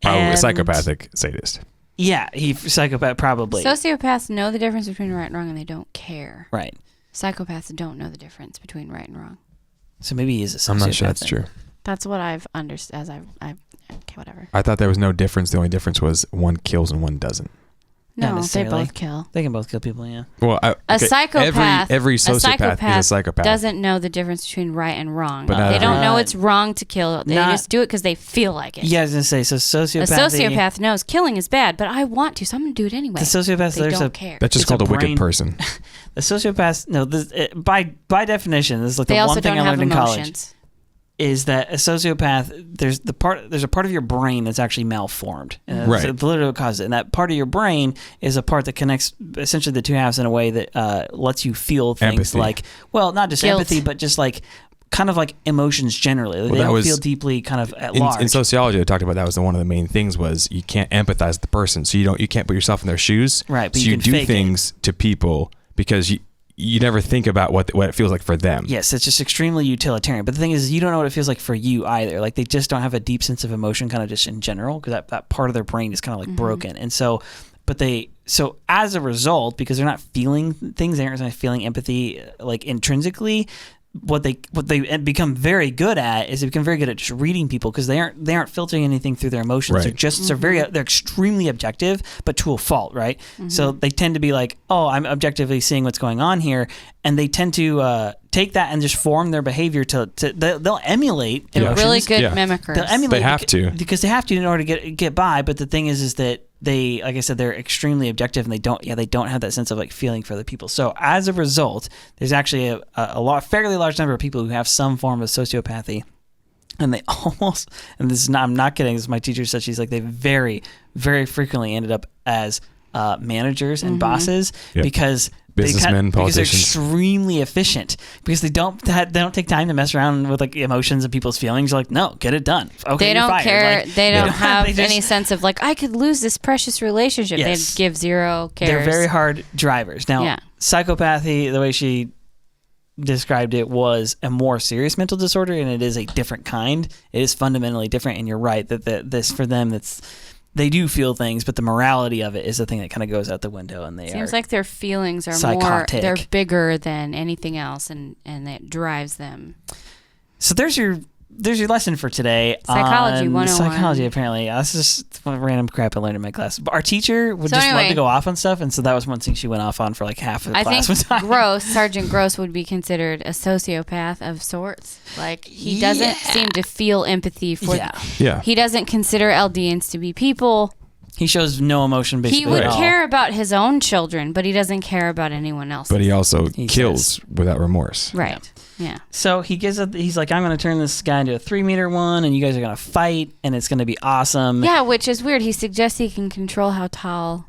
probably a psychopathic sadist. Yeah, he's psychopath probably. Sociopaths know the difference between right and wrong, and they don't care. Right. Psychopaths don't know the difference between right and wrong. So maybe he is a sociopath. I'm not sure that's true. That's what I've understood. Okay, whatever. I thought there was no difference. The only difference was one kills and one doesn't. No, they both kill. They can both kill people, yeah. Well, a psychopath. Every sociopath is a psychopath. Doesn't know the difference between right and wrong. But they don't know it's wrong to kill. They just do it because they feel like it. Yeah, I was gonna say. So sociopath. A sociopath knows killing is bad, but I want to, so I'm gonna do it anyway. The sociopath. They don't care. That's just called a wicked person. The sociopath. No, by definition, this is like the one thing I learned in college. is that a sociopath, there's a part of your brain that's actually malformed. And right. That's literally what causes it. And that part of your brain is a part that connects essentially the two halves in a way that lets you feel things empathy. Like, well, not just guilt. empathy, but just like kind of like emotions generally. They don't feel deeply kind of at large. In sociology, I talked about that was one of the main things was you can't empathize with the person. So you can't put yourself in their shoes. Right. But so you do things to people because you never think about what it feels like for them. Yes, it's just extremely utilitarian. But the thing is, you don't know what it feels like for you either. Like they just don't have a deep sense of emotion kind of just in general because that part of their brain is kind of like broken. And so, so as a result, because they're not feeling things, they aren't feeling empathy like intrinsically, what they become very good at is they become very good at just reading people because they aren't filtering anything through their emotions. Right. They're just they're extremely objective, but to a fault, right? So they tend to be like, oh, I'm objectively seeing what's going on here, and they tend to take that and just form their behavior they'll emulate. They're emotions. really good mimickers. They'll emulate They have to because they have to in order to get by. But the thing is that they, like I said, they're extremely objective and they don't have that sense of like feeling for the people. So as a result, there's actually a fairly large number of people who have some form of sociopathy. And they almost, and this is not, I'm not kidding, this is my teacher said, she's like, they very, very frequently ended up as managers and bosses because businessmen, because they're politicians, extremely efficient because they don't take time to mess around with like emotions and people's feelings. You're like, no, get it done. Okay, they don't care. Like, they don't have any sense of like, I could lose this precious relationship. Yes. They give zero cares. They're very hard drivers. Now, psychopathy, the way she described it, was a more serious mental disorder, and it is a different kind. It is fundamentally different, and you're right that this for them, they do feel things, but the morality of it is the thing that kind of goes out the window, and seems like their feelings are psychotic. They're bigger than anything else, and it drives them. So there's your lesson for today. Psychology 101. Psychology, apparently. That's just random crap I learned in my class. But our teacher would love to go off on stuff, and so that was one thing she went off on for like half of the class. I think Sergeant Gross would be considered a sociopath of sorts. Like, he doesn't seem to feel empathy for he doesn't consider Eldians to be people. He shows no emotion, basically. He would care about his own children, but he doesn't care about anyone else. But he also kills without remorse. Right. Yeah. So he's like, I'm going to turn this guy into a 3-meter one, and you guys are going to fight, and it's going to be awesome. Yeah, which is weird. He suggests he can control how tall.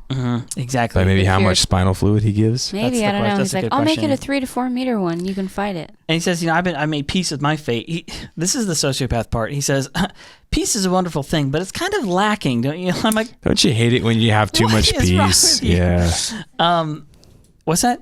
Exactly. Like maybe how much spinal fluid he gives. Maybe, I don't know. He's like, I'll make it a 3 to 4 meter one. You can fight it. And he says, I made peace with my fate. This is the sociopath part. He says, peace is a wonderful thing, but it's kind of lacking, don't you? I'm like, don't you hate it when you have too much peace? Yeah. What's that?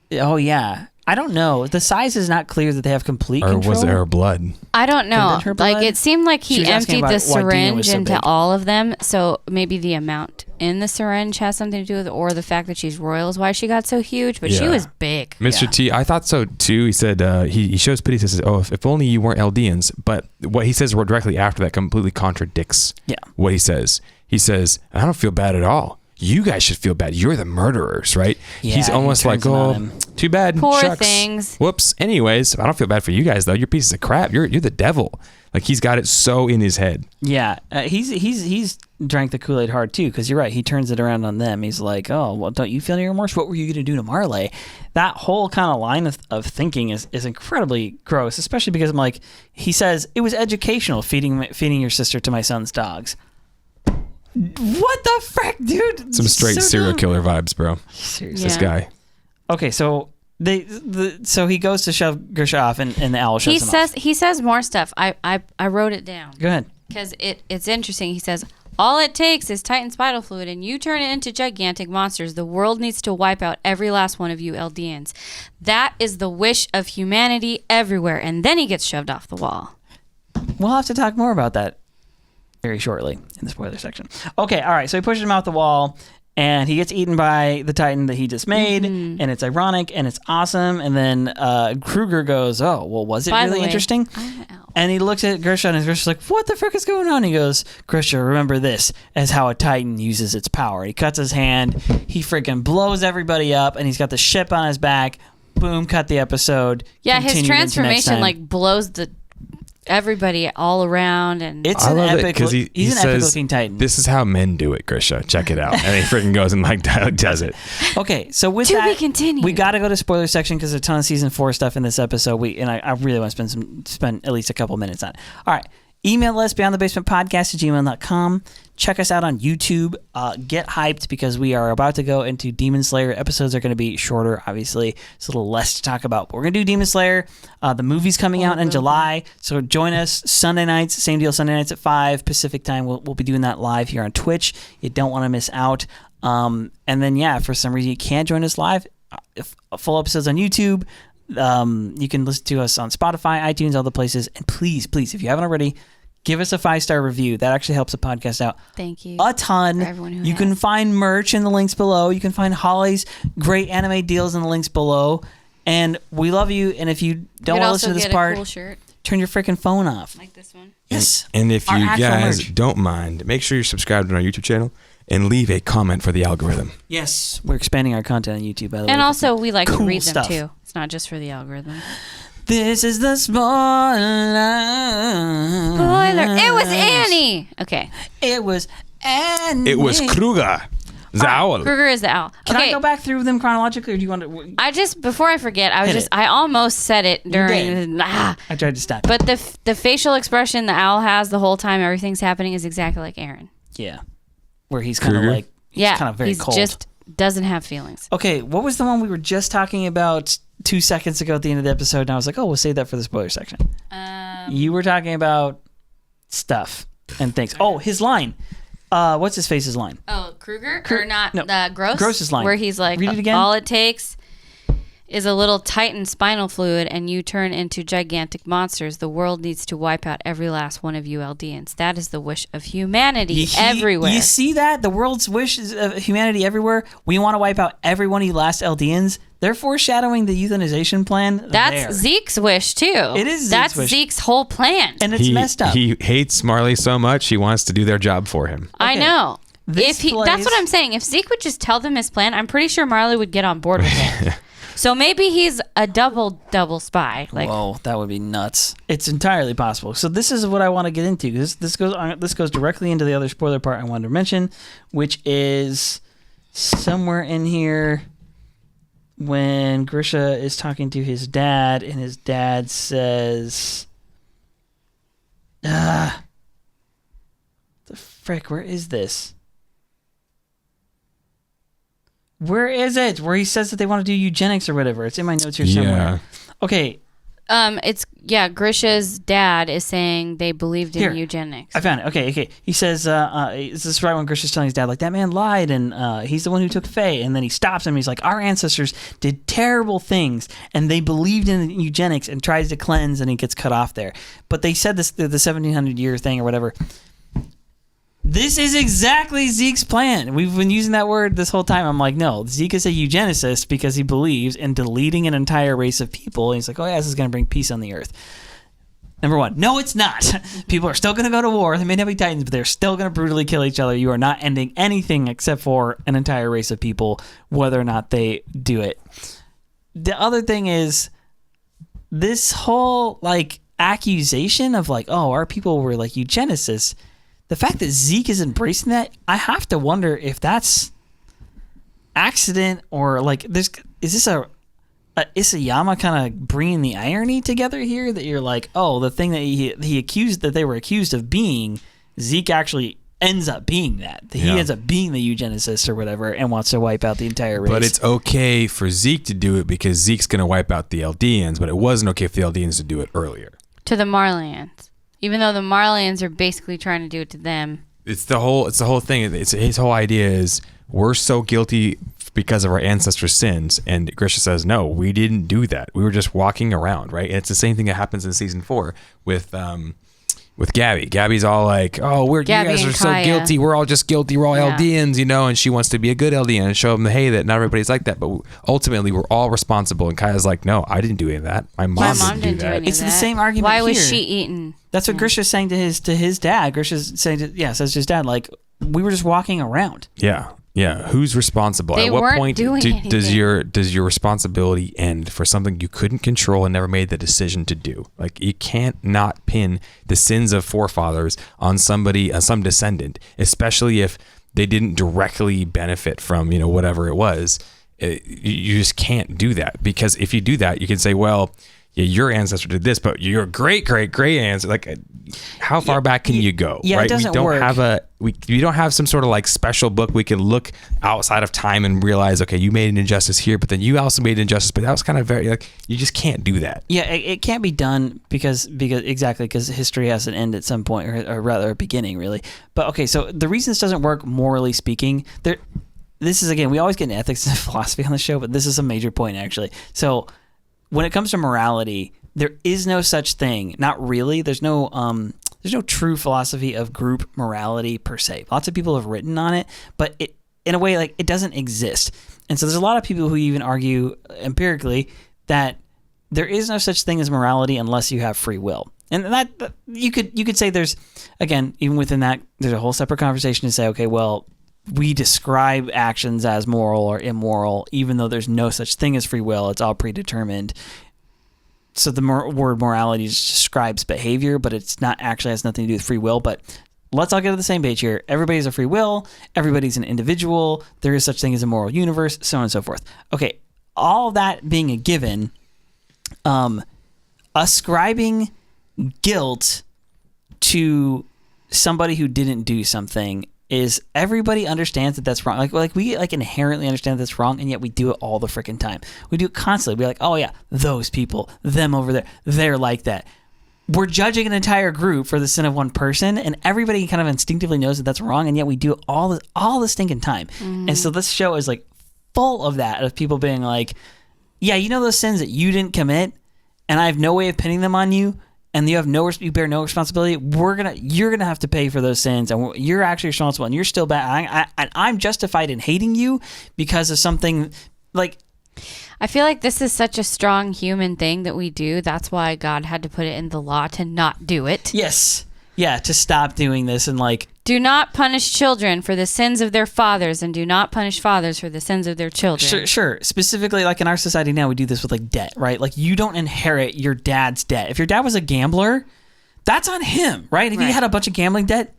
Oh, yeah. I don't know. The size is not clear that they have complete control. Or was there blood? I don't know. Like, it seemed like he emptied the syringe into all of them. So maybe the amount in the syringe has something to do with it, or the fact that she's royal is why she got so huge. But she was big. Mr. T, I thought so too. He said he shows pity. He says, oh, if only you weren't Eldians. But what he says directly after that completely contradicts what he says. He says, I don't feel bad at all. You guys should feel bad. You're the murderers, right? Yeah, he's almost like, oh, too bad. Poor shucks. things. Whoops. Anyways, I don't feel bad for you guys though. You're pieces of crap. You're the devil. Like he's got it so in his head. Yeah, he's drank the Kool-Aid hard too, because you're right. He turns it around on them. He's like, oh, well, don't you feel any remorse? What were you going to do to Marley? That whole kind of line of thinking is incredibly gross, especially because I'm like, he says it was educational feeding your sister to my son's dogs. What the frick, dude? Some straight serial killer vibes, bro. Seriously, this guy. Okay, so so he goes to shove Grisha off, and the owl shoves him off. He says more stuff. I wrote it down. Go ahead. Because it's interesting. He says, all it takes is Titan spinal fluid, and you turn it into gigantic monsters. The world needs to wipe out every last one of you Eldians. That is the wish of humanity everywhere. And then he gets shoved off the wall. We'll have to talk more about that very shortly in the spoiler section. Okay, all right. So he pushes him out the wall, and he gets eaten by the Titan that he just made, and it's ironic, and it's awesome. And then Kruger goes, oh, well, was it really interesting? And he looks at Grisha, and Grisha's like, what the frick is going on? He goes, Grisha, remember this as how a Titan uses its power. He cuts his hand. He freaking blows everybody up, and he's got the ship on his back. Boom, cut the episode. Yeah, his transformation, like, blows the everybody all around, and it's an epic because he's an epic looking Titan. This is how men do it, Grisha. Check it out. And he freaking goes and like does it. Okay, so with that, we got to go to spoiler section because there's a ton of season 4 stuff in this episode. I really want to spend at least a couple minutes on it. All right. Email us beyondthebasementpodcast@gmail.com. Check us out on YouTube. Get hyped because we are about to go into Demon Slayer. Episodes are going to be shorter, obviously. It's a little less to talk about. But we're going to do Demon Slayer. The movie's coming out in July. So join us Sunday nights. Same deal, Sunday nights at 5 Pacific time. We'll be doing that live here on Twitch. You don't want to miss out. And then, if for some reason you can't join us live, full episodes on YouTube. You can listen to us on Spotify, iTunes, all the places. And please, if you haven't already, give us a 5-star review. That actually helps the podcast out. Thank you. A ton. You can find merch in the links below. You can find Holly's great anime deals in the links below. And we love you. And if you don't want to listen to this part, turn your freaking phone off. Like this one. Yes. And if you guys don't mind, make sure you're subscribed to our YouTube channel and leave a comment for the algorithm. Yes. We're expanding our content on YouTube, by the way. And also, we like to read them, too. It's not just for the algorithm. This is the spoiler. It was Annie. Okay. It was Annie. It was Kruger. The owl. Kruger is the owl. Can I go back through them chronologically, or do you want to? Before I forget, I almost said it during. I tried to stop. But the facial expression the owl has the whole time everything's happening is exactly like Eren. Yeah. Where he's kind of like, kind of very cold. He just doesn't have feelings. Okay, what was the one we were just talking about 2 seconds ago at the end of the episode? And I was like, we'll save that for the spoiler section. You were talking about stuff and things. Oh, his line. What's his face's line? Oh, Kruger? Or not? No. Gross? Gross's line. Where he's like, read it again. All it takes is a little Titan spinal fluid and you turn into gigantic monsters. The world needs to wipe out every last one of you Eldians. That is the wish of humanity everywhere. You see that? The world's wish is of humanity everywhere. We want to wipe out every one of you last Eldians. They're foreshadowing the euthanization plan. That's Zeke's wish, too. It is Zeke's wish. Zeke's whole plan. And it's messed up. He hates Marley so much, he wants to do their job for him. Okay. I know. That's what I'm saying. If Zeke would just tell them his plan, I'm pretty sure Marley would get on board with it. So maybe he's a double spy. Whoa, that would be nuts. It's entirely possible. So this is what I want to get into. This goes directly into the other spoiler part I wanted to mention, which is somewhere in here when Grisha is talking to his dad, and his dad says, the frick, where is this? Where is it? Where he says that they want to do eugenics or whatever. It's in my notes here somewhere. Okay. Grisha's dad is saying they believed in eugenics. I found it. Okay. He says, this is right when Grisha's telling his dad, like, that man lied, and he's the one who took Faye. And then he stops him, and he's like, our ancestors did terrible things, and they believed in eugenics and tries to cleanse, and he gets cut off there. But they said this, the 1700-year thing or whatever. This is exactly Zeke's plan. We've been using that word this whole time. I'm like, no, Zeke is a eugenicist because he believes in deleting an entire race of people. And he's like, oh, yeah, this is going to bring peace on the earth. Number one, no, it's not. People are still going to go to war. They may not be Titans, but they're still going to brutally kill each other. You are not ending anything except for an entire race of people, whether or not they do it. The other thing is this whole, accusation of, our people were, eugenicists. The fact that Zeke is embracing that, I have to wonder if that's accident or is this a Isayama kind of bringing the irony together here that you're like, oh, the thing that they were accused of being, Zeke actually ends up being that. He ends up being the eugenicist or whatever and wants to wipe out the entire race. But it's okay for Zeke to do it because Zeke's going to wipe out the Eldians, but it wasn't okay for the Eldians to do it earlier. To the Marleyans. Even though the Marleyans are basically trying to do it to them. It's the whole thing. His whole idea is we're so guilty because of our ancestors' sins. And Grisha says, no, we didn't do that. We were just walking around, right? And it's the same thing that happens in season 4 with Gabby. Gabby's all like, oh, you guys are so guilty. We're all just guilty. We're all Eldians, and she wants to be a good Eldian and show them, hey, that not everybody's like that. But ultimately, we're all responsible. And Kaya's like, no, I didn't do any of that. My mom didn't do that. It's the same argument. Why was she eaten? That's what Grisha's saying to his dad. Grisha's saying says to his dad, we were just walking around. Yeah. Yeah, who's responsible? They At what weren't point doing does your responsibility end for something you couldn't control and never made the decision to do? Like, you can't not pin the sins of forefathers on somebody, on some descendant, especially if they didn't directly benefit from, whatever it was. You just can't do that, because if you do that, you can say, well, yeah, your ancestor did this, but your great ancestor, like, how far back can you go? Yeah, right? It doesn't we don't work. have we don't have some sort of like special book we can look outside of time and realize, okay, you made an injustice here, but then you also made an injustice, but that was kind of very, like, you just can't do that. Yeah, it can't be done because history has an end at some point, or rather a beginning, really. But okay, so the reason this doesn't work, morally speaking, this is, again, we always get into ethics and philosophy on the show, but this is a major point, actually. So when it comes to morality, there is no such thing. Not really. There's no true philosophy of group morality per se. Lots of people have written on it, but in a way, like, it doesn't exist. And so there's a lot of people who even argue empirically that there is no such thing as morality unless you have free will. And that you could say there's, again, even within that, there's a whole separate conversation to say, okay, well, we describe actions as moral or immoral, even though there's no such thing as free will. It's all predetermined. So the word morality describes behavior, but it's not actually has nothing to do with free will. But let's all get to the same page here. Everybody's a free will. Everybody's an individual. There is such thing as a moral universe, so on and so forth. Okay, all that being a given, ascribing guilt to somebody who didn't do something is, everybody understands that that's wrong. Like we inherently understand that that's wrong, and yet we do it all the freaking time. We do it constantly. We're like, oh yeah, those people, them over there, they're like that. We're judging an entire group for the sin of one person, and everybody kind of instinctively knows that that's wrong, and yet we do it all the stinking time. Mm-hmm. And so this show is like full of that, of people being like, yeah, those sins that you didn't commit, and I have no way of pinning them on you, and you bear no responsibility. You're gonna have to pay for those sins, and you're actually responsible, and you're still bad. I'm justified in hating you because of something like. I feel like this is such a strong human thing that we do. That's why God had to put it in the law to not do it. Yes. Yeah, to stop doing this, and like, do not punish children for the sins of their fathers, and do not punish fathers for the sins of their children. Sure. Specifically, like in our society now, we do this with like debt, right? Like, you don't inherit your dad's debt. If your dad was a gambler, that's on him, right? If he had a bunch of gambling debt,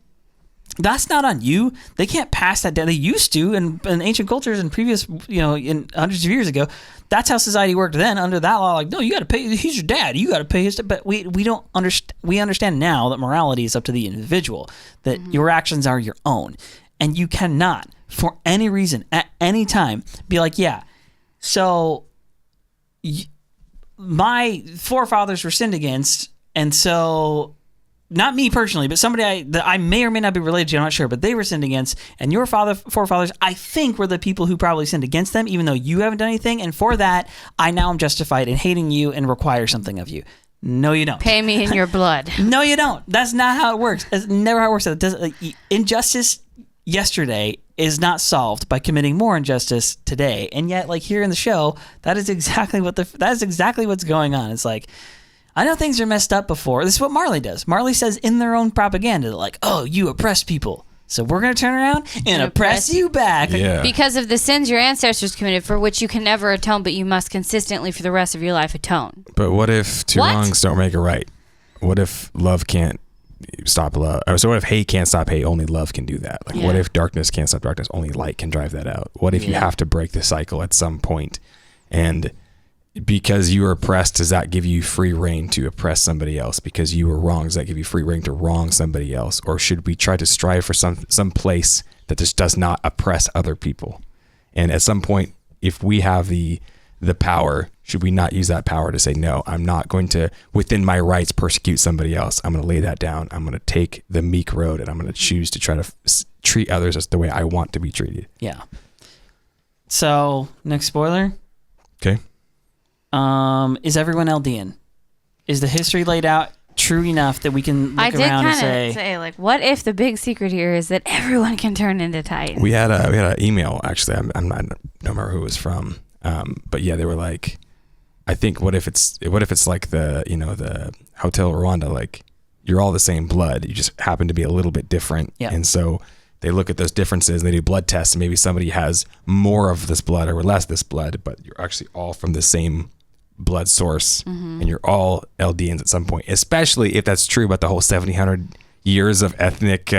that's not on you. They can't pass that debt. They used to in ancient cultures and previous, in hundreds of years ago. That's how society worked then under that law. Like, no, you got to pay. He's your dad. You got to pay his debt. But we don't understand. We understand now that morality is up to the individual. That your actions are your own, and you cannot, for any reason, at any time, be like, yeah. So my forefathers were sinned against, and so. Not me personally, but somebody that I may or may not be related to, I'm not sure, but they were sinned against, and your forefathers, I think, were the people who probably sinned against them, even though you haven't done anything, and for that, I now am justified in hating you and require something of you. No, you don't. Pay me in your blood. No, you don't. That's not how it works. That's never how it works. Injustice yesterday is not solved by committing more injustice today, and yet, like here in the show, that is exactly what's going on. It's like, I know things are messed up before. This is what Marley does. Marley says in their own propaganda, like, oh, you oppressed people, so we're going to turn around and oppress you back. Yeah. Because of the sins your ancestors committed, for which you can never atone, but you must consistently for the rest of your life atone. But what if two wrongs don't make it right? What if love can't stop love? So what if hate can't stop hate? Only love can do that. Like, what if darkness can't stop darkness? Only light can drive that out. What if you have to break the cycle at some point, and because you were oppressed, does that give you free reign to oppress somebody else? Because you were wrong, does that give you free reign to wrong somebody else? Or should we try to strive for some place that just does not oppress other people? And at some point, if we have the power, should we not use that power to say, no, I'm not going to, within my rights, persecute somebody else. I'm going to lay that down. I'm going to take the meek road, and I'm going to choose to try to treat others as the way I want to be treated. Yeah. So, next spoiler. Okay. Is everyone Eldian? Is the history laid out true enough that we can look around and say, like, what if the big secret here is that everyone can turn into Titans? We had an email, actually. I don't remember who it was from. But yeah, they were like, I think, what if it's like the Hotel Rwanda, like, you're all the same blood, you just happen to be a little bit different. Yeah. And so they look at those differences and they do blood tests, and maybe somebody has more of this blood or less this blood, but you're actually all from the same blood source, and you're all Eldians at some point, especially if that's true about the whole 1700 years of ethnic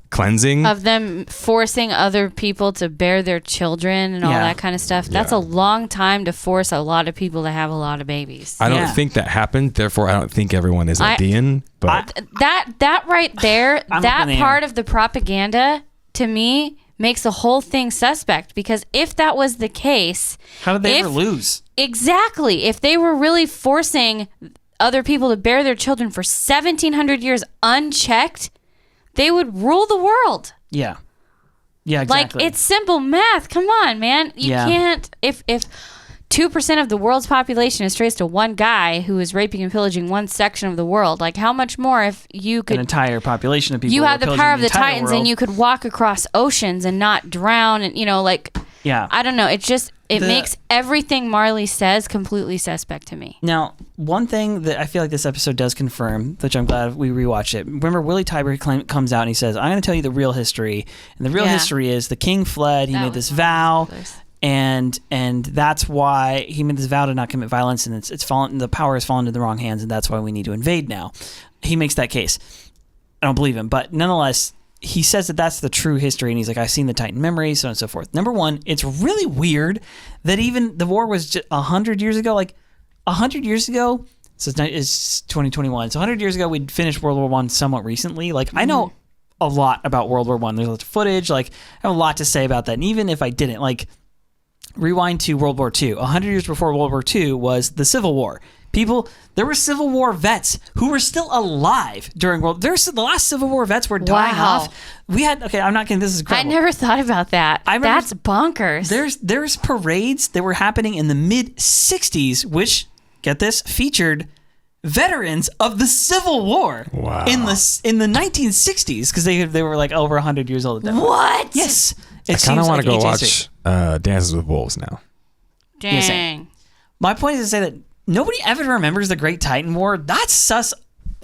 cleansing. Of them forcing other people to bear their children and all that kind of stuff. That's a long time to force a lot of people to have a lot of babies. I don't think that happened, therefore I don't think everyone is Eldian. But that right there, that part of the propaganda, to me, makes the whole thing suspect, because if that was the case... How did they ever lose? Exactly. If they were really forcing other people to bear their children for 1,700 years unchecked, they would rule the world. Yeah. Yeah, exactly. Like, it's simple math. Come on, man. You can't... If 2% of the world's population is traced to one guy who is raping and pillaging one section of the world, like, how much more if you could... An entire population of people... You have the power of the Titans world. And you could walk across oceans and not drown and, like... Yeah. I don't know. It just... It makes everything Marley says completely suspect to me. Now, one thing that I feel like this episode does confirm, which I'm glad we rewatched it. Remember, Willie Tybee comes out and he says, I'm going to tell you the real history. And the real history is the king fled. He made this vow. And that's why he made this vow to not commit violence, and it's fallen. The power has fallen into the wrong hands, and that's why we need to invade now. He makes that case. I don't believe him, but nonetheless, he says that that's the true history, and he's like, I've seen the Titan memories, so on and so forth. Number one, it's really weird that even the war was just 100 years ago. Like 100 years ago, so it's 2021. So 100 years ago, we'd finished World War I somewhat recently. Like I know a lot about World War I. There's lots of footage. Like I have a lot to say about that, and even if I didn't, like. Rewind to World War II. 100 years before World War II was the Civil War. There were Civil War vets who were still alive during the last Civil War vets were dying off. We had, I'm not kidding, this is incredible. I never thought about that. That's bonkers. There's parades that were happening in the mid-60s, which, get this, featured veterans of the Civil War in the 1960s, because they were like over 100 years old at that point. What? Yes. I kind of want to go watch Dances with Wolves now. Dang. My point is to say that nobody ever remembers the Great Titan War. That's sus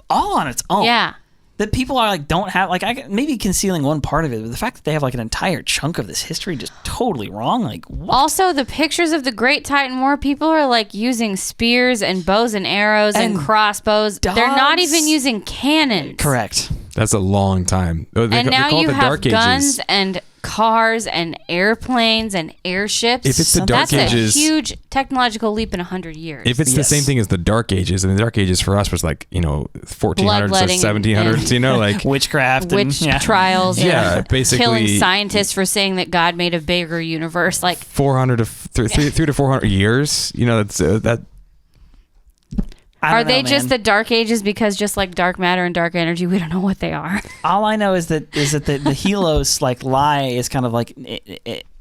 all on its own. Yeah. That people are like, don't have, like, maybe concealing one part of it, but the fact that they have like an entire chunk of this history just totally wrong. Like, what? Also, the pictures of the Great Titan War, people are like using spears and bows and arrows and crossbows. Dogs. They're not even using cannons. Correct. That's a long time. And now you have Dark guns Ages. and cars and airplanes and airships. If it's the Dark Ages, that's a huge technological leap in 100 years. If it's the same thing as the Dark Ages, and the Dark Ages for us was like 1400s to 1700s, like witchcraft, witch trials, basically killing scientists for saying that God made a bigger universe, like 400 to 3 to 400 years. That's that. Are they just the Dark Ages because just like dark matter and dark energy, we don't know what they are? All I know is that the Helos like lie is kind of like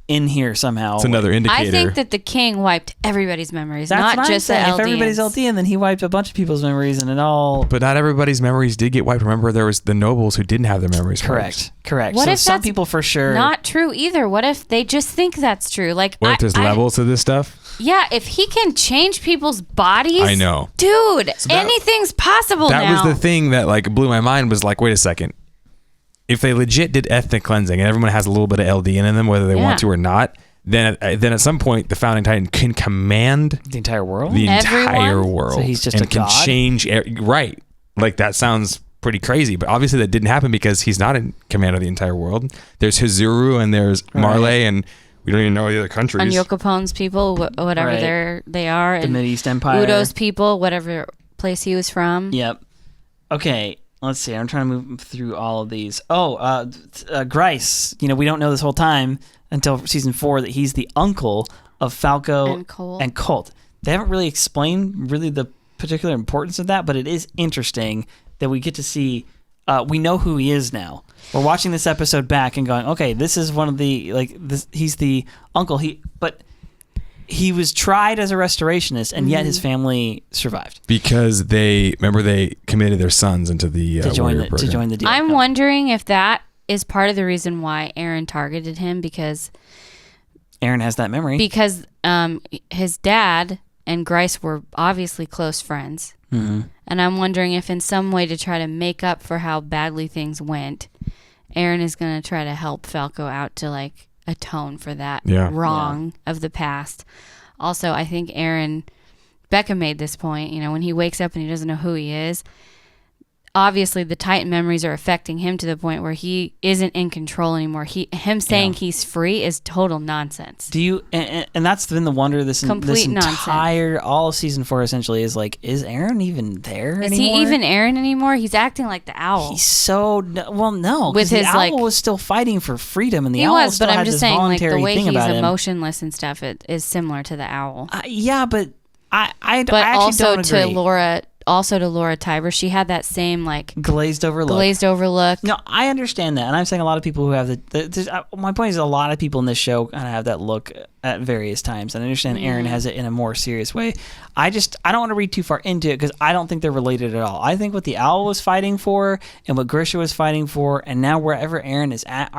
in here somehow. It's another indicator. I think that the king wiped everybody's memories, That's not just the Eldians. Eldians. If everybody's Eldian, then he wiped a bunch of people's memories, and it all. But not everybody's memories did get wiped. Remember, there was the nobles who didn't have their memories. Correct. What so if some that's people for sure not true either? What if they just think that's true? Like, what if there's levels to this stuff? Yeah, if he can change people's bodies, I know, dude. Anything's possible now. That was the thing that like blew my mind. Was like, wait a second. If they legit did ethnic cleansing and everyone has a little bit of Eldian in them, whether they want to or not, then at some point the founding Titan can command the entire world. The entire world. So he's just and a god? can change. Right. Like that sounds pretty crazy, but obviously that didn't happen because he's not in command of the entire world. There's Hizuru and there's Marley and we don't even know the other countries. And Yokopon's people, whatever they are. The and Mideast Empire. Udo's people, whatever place he was from. Yep. Okay. Let's see. I'm trying to move through all of these. Grice. We don't know this whole time until season 4 that he's the uncle of Falco and Colt. They haven't really explained the particular importance of that, but it is interesting that we get to see. We know who he is now. We're watching this episode back and going, okay, this is one of the he's the uncle. But he was tried as a restorationist, and yet his family survived because they committed their sons into the to join the deal. I'm wondering if that is part of the reason why Eren targeted him, because Eren has that memory. Because his dad and Grice were obviously close friends. Mm-hmm. And I'm wondering if in some way to try to make up for how badly things went, Eren is going to try to help Falco out to like atone for that wrong of the past. Also, I think Becca made this point, you know, when he wakes up and he doesn't know who he is, obviously the Titan memories are affecting him to the point where he isn't in control anymore. Him saying he's free is total nonsense. Do you, and that's been the wonder of this entire, all of season 4 essentially is like, is Eren even there anymore? Is he even Eren anymore? He's acting like the owl. He's so, well, no, because the owl was still fighting for freedom, and the owl still had this voluntary thing about him. But I'm just saying, like, the way he's emotionless and stuff, it is similar to the owl. Yeah, but I actually also don't agree. To Laura Tiber, she had that same like glazed over look. No, I understand that, and I'm saying a lot of people who have my point is a lot of people in this show kind of have that look at various times, and I understand Eren has it in a more serious way. I don't want to read too far into it because I don't think they're related at all. I think what the owl was fighting for and what Grisha was fighting for, and now wherever Eren is at,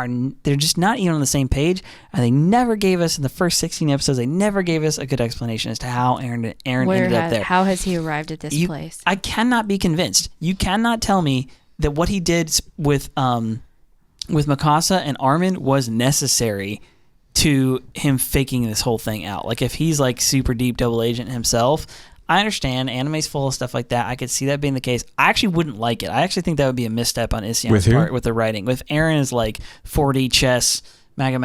they're just not even on the same page. And they never gave us in the first 16 episodes. They never gave us a good explanation as to how Eren ended up there. How has he arrived at this place? I cannot be convinced. You cannot tell me that what he did with Mikasa and Armin was necessary to him faking this whole thing out. Like, if he's like super deep double agent himself, I understand anime's full of stuff like that. I could see that being the case. I actually wouldn't like it. I actually think that would be a misstep on Isyan's part with the writing. With Eren is like 4D chess, maga.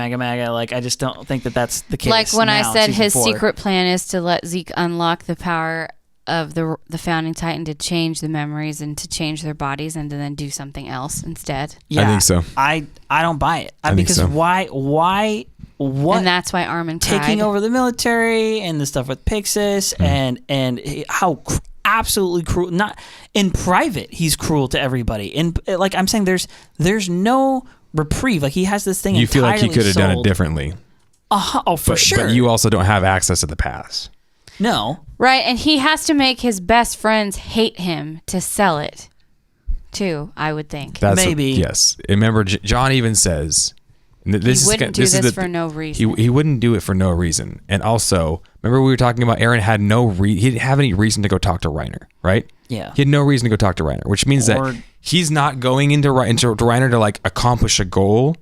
Like, I just don't think that that's the case. Like when I said his secret plan is to let Zeke unlock the power of the founding Titan to change the memories and to change their bodies and to then do something else instead. Yeah, I think so. I don't buy it. Because so. Why? What? And that's why Armin taking over the military and the stuff with Pixis and how absolutely cruel. Not in private, he's cruel to everybody. In like I'm saying, there's no reprieve. Like he has this thing. You feel like he could have done it differently. Oh, for sure. But you also don't have access to the past. No. Right, and he has to make his best friends hate him to sell it, too, I would think. Maybe. Yes. Remember, John even says... He wouldn't do this for no reason. He wouldn't do it for no reason. And also, remember we were talking about Eren had he didn't have any reason to go talk to Reiner, right? Yeah. He had no reason to go talk to Reiner, which means that he's not going into Reiner to like accomplish a goal,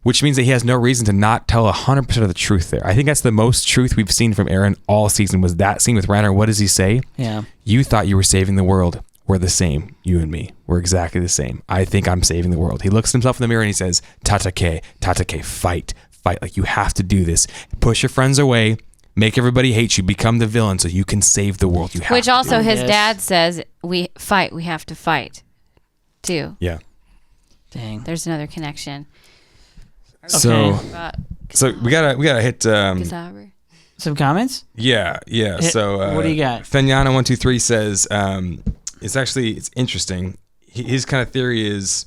which means that he has no reason to not tell 100% of the truth there. I think that's the most truth we've seen from Eren all season was that scene with Reiner. What does he say? Yeah. You thought you were saving the world. We're the same, you and me. We're exactly the same. I think I'm saving the world. He looks at himself in the mirror and he says, Tatake, fight. Like you have to do this. Push your friends away. Make everybody hate you. Become the villain so you can save the world. Which also his dad says, we have to fight, too. Yeah. Dang. There's another connection. So we gotta hit some comments. Yeah. So what do you got? Fenyana123 says it's interesting. His kind of theory is: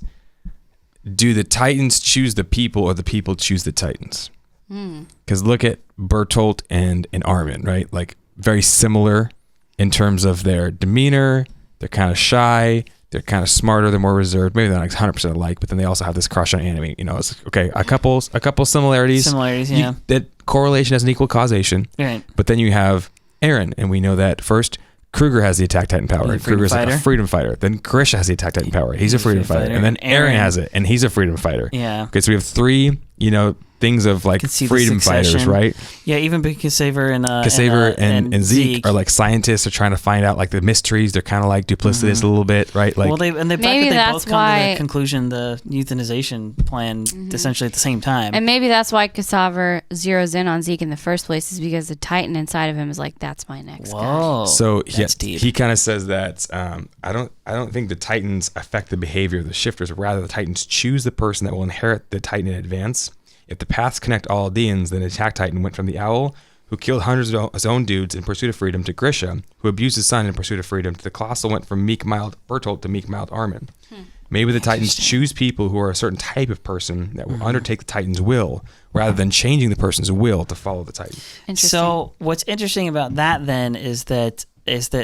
do the Titans choose the people, or the people choose the Titans? Because look at Bertolt and Armin, right? Like very similar in terms of their demeanor. They're kind of shy. They're kind of smarter. They're more reserved. Maybe they're not 100% alike, but then they also have this crush on anime. You know, it's okay. A couple similarities. Yeah. That correlation has an equal causation. Right. But then you have Eren, and we know that first Kruger has the Attack Titan power. Kruger's like a freedom fighter. Then Grisha has the Attack Titan power. He's a freedom fighter. And then Eren has it, and he's a freedom fighter. Yeah. Okay, so we have three, things of like freedom fighters, right? Yeah, even Kasaver and Zeke are like scientists are trying to find out like the mysteries. They're kind of like duplicitous a little bit, right? Like, well, they both come to the conclusion the euthanization plan essentially at the same time. And maybe that's why Kasaver zeroes in on Zeke in the first place, is because the Titan inside of him is like, that's my next guy. So he kind of says that I don't think the Titans affect the behavior of the shifters. Rather, the Titans choose the person that will inherit the Titan in advance. If the paths connect all Eldians, then the Attack Titan went from the Owl, who killed hundreds of his own dudes in pursuit of freedom, to Grisha, who abused his son in pursuit of freedom, to the Colossal went from meek, mild Bertolt to meek, mild Armin. Maybe the Titans choose people who are a certain type of person that will undertake the Titan's will, rather than changing the person's will to follow the Titan. So what's interesting about that then is that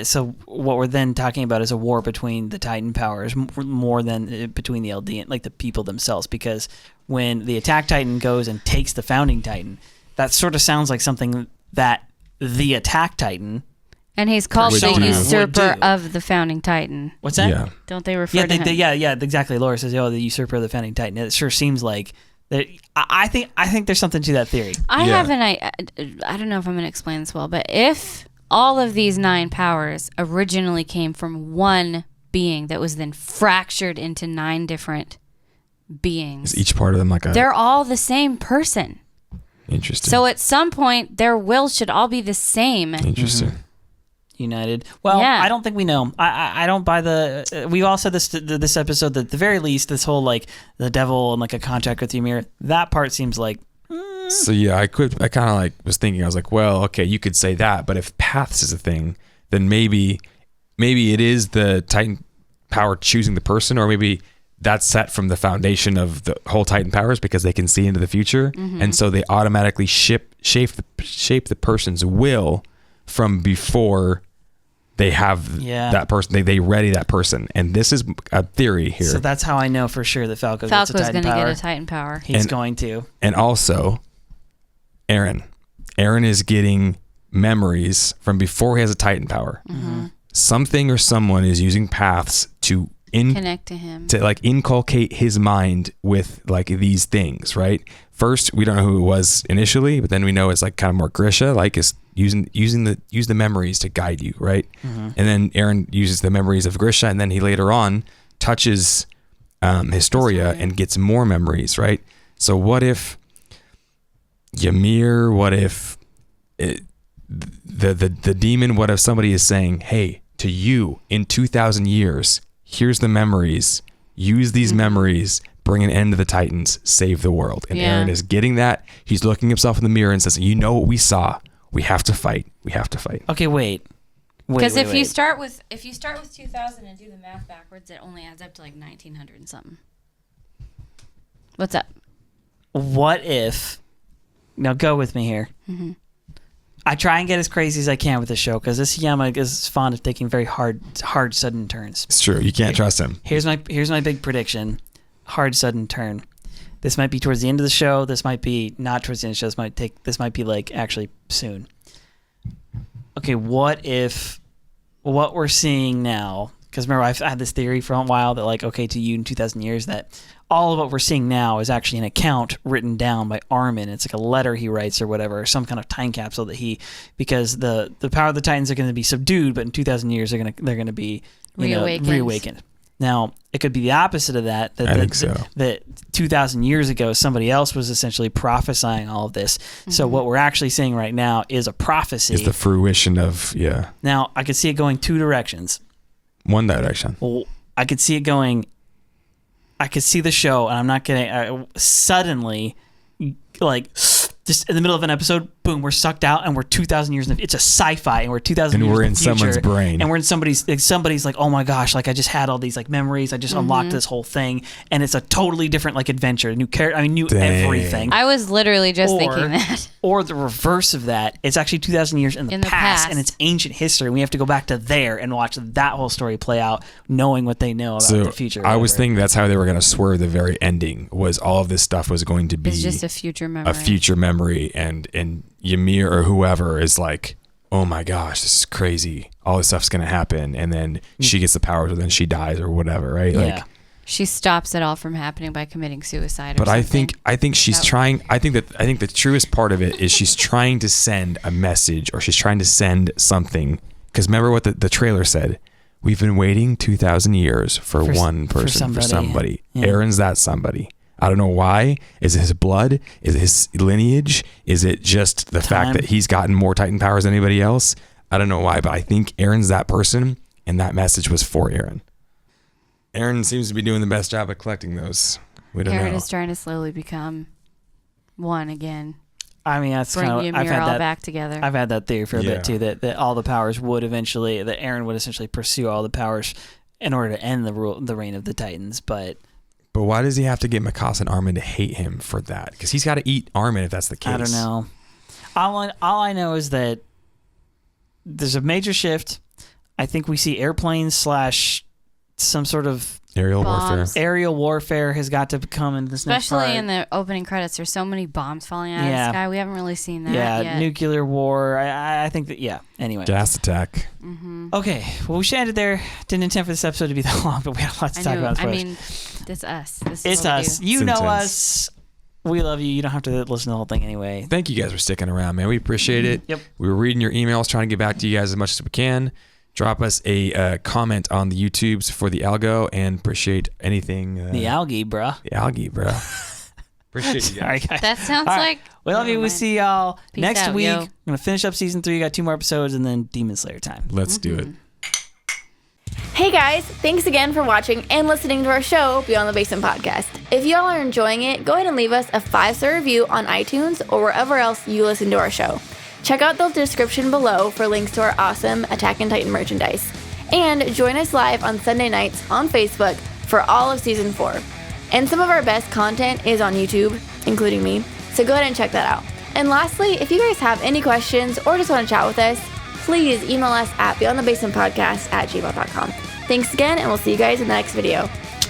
so what we're then talking about is a war between the Titan powers more than between the Eldian, like the people themselves, because when the Attack Titan goes and takes the founding Titan, that sort of sounds like something that the Attack Titan And he's called the usurper of the founding titan. What's that? Yeah. Don't they refer to him? Yeah, exactly. Laura says, the usurper of the founding titan. It sure seems like that. I think there's something to that theory. I don't know if I'm going to explain this well, but if all of these 9 powers originally came from one being that was then fractured into 9 different beings. Is each part of them like a... They're all the same person. Interesting. So at some point, their wills should all be the same. Interesting. Mm-hmm. United. Well, I don't think we know. I don't buy the... we all said this episode that at the very least, this whole like the devil and like a contract with Ymir, that part seems like... So yeah, I kind of like was thinking, I was like, well, okay, you could say that, but if paths is a thing, then maybe it is the Titan power choosing the person, or maybe that's set from the foundation of the whole Titan powers because they can see into the future, and so they automatically shape the person's will from before they have that person. They ready that person, and this is a theory here. So that's how I know for sure that Falco's going to get a Titan power. He's going to, and also Eren is getting memories from before he has a Titan power. Something or someone is using paths to connect to him, to like inculcate his mind with like these things, right? First, we don't know who it was initially, but then we know it's like kind of more Grisha, like is use the memories to guide you, right? And then Eren uses the memories of Grisha, and then he later on touches Historia and gets more memories, right? So what if Ymir? What if the demon? What if somebody is saying, "Hey, to you in 2,000 years, here's the memories. Use these memories. Bring an end to the Titans. Save the world." And Eren is getting that. He's looking himself in the mirror and says, "You know what we saw? We have to fight. We have to fight." Okay, wait. Because if you start with 2,000 and do the math backwards, it only adds up to like 1,900 and something. What's up? What if? Now go with me here. I try and get as crazy as I can with this show because this Yama is fond of taking very hard, sudden turns. It's true. You can't trust him. Here's my big prediction: hard, sudden turn. This might be towards the end of the show. This might be not towards the end of the show. This might be like actually soon. Okay, what if what we're seeing now? Because remember, I've had this theory for a while that like, okay, to you in 2,000 years, that all of what we're seeing now is actually an account written down by Armin. It's like a letter he writes or whatever, or some kind of time capsule that because the power of the Titans are going to be subdued, but in 2,000 years they're going to be reawakened. Now, it could be the opposite of that. I think so. That 2,000 years ago, somebody else was essentially prophesying all of this. So what we're actually seeing right now is a prophecy. Is the fruition of, Now, I could see it going 2 directions. One direction. Well, I could see it going... I could see the show, and I'm not kidding, suddenly, like... just in the middle of an episode, boom, we're sucked out, and we're 2,000 years in the... It's a sci-fi, and we're 2,000 years in the future. And we're in someone's brain. And we're in somebody's like, oh my gosh, like I just had all these like memories. I just unlocked this whole thing, and it's a totally different like adventure. New character, I mean, knew everything. I was literally just thinking that. Or the reverse of that, it's actually 2,000 years in the past, and it's ancient history. We have to go back to there and watch that whole story play out, knowing what they know about the future. I was thinking that's how they were going to swerve the very ending, was all of this stuff was going to be... It's just a future memory. A future memory, and Ymir or whoever is like, oh my gosh, this is crazy. All this stuff's going to happen. And then she gets the powers, or then she dies or whatever, right? Yeah. Like, she stops it all from happening by committing suicide. But I think she's trying. I think the truest part of it is she's trying to send a message, or she's trying to send something. Because remember what the trailer said? We've been waiting 2,000 years for one person, for somebody. Yeah. Eren's that somebody. I don't know why. Is it his blood? Is it his lineage? Is it just the fact that he's gotten more Titan powers than anybody else? I don't know why, but I think Eren's that person, and that message was for Eren. Eren seems to be doing the best job of collecting those. We don't know. Eren is trying to slowly become one again. I mean, that's kind of... I've had that back together. I've had that theory for a bit too, that all the powers would eventually... That Eren would essentially pursue all the powers in order to end the reign of the Titans, but... But why does he have to get Mikasa and Armin to hate him for that? Because he's got to eat Armin if that's the case. I don't know. All I know is that there's a major shift. I think we see airplanes / some sort of Aerial bombs. warfare. Aerial warfare has got to come into this next part. Especially in the opening credits, there's so many bombs falling out of the sky. We haven't really seen that yet. Nuclear war. I think that, anyway. Gas attack. Okay, well, we should end it there. Didn't intend for this episode to be that long, but we had a lot to talk about. I mean, it's us. It's us. You know us. We love you. You don't have to listen to the whole thing anyway. Thank you guys for sticking around, man. We appreciate it. Yep. We were reading your emails, trying to get back to you guys as much as we can. Drop us a comment on the YouTubes for the algo, and appreciate anything. The algae, bruh. The algae, bruh. Appreciate you guys. All right, guys. That sounds like... We love you. We'll see y'all next week. Yo. I'm going to finish up season 3. Got 2 more episodes, and then Demon Slayer time. Let's do it. Hey guys, thanks again for watching and listening to our show, Beyond the Basement Podcast. If y'all are enjoying it, go ahead and leave us a 5-star review on iTunes or wherever else you listen to our show. Check out the description below for links to our awesome Attack on Titan merchandise. And join us live on Sunday nights on Facebook for all of Season 4. And some of our best content is on YouTube, including me, so go ahead and check that out. And lastly, if you guys have any questions or just want to chat with us, please email us at beyondthebasementpodcast@gmail.com. Thanks again, and we'll see you guys in the next video.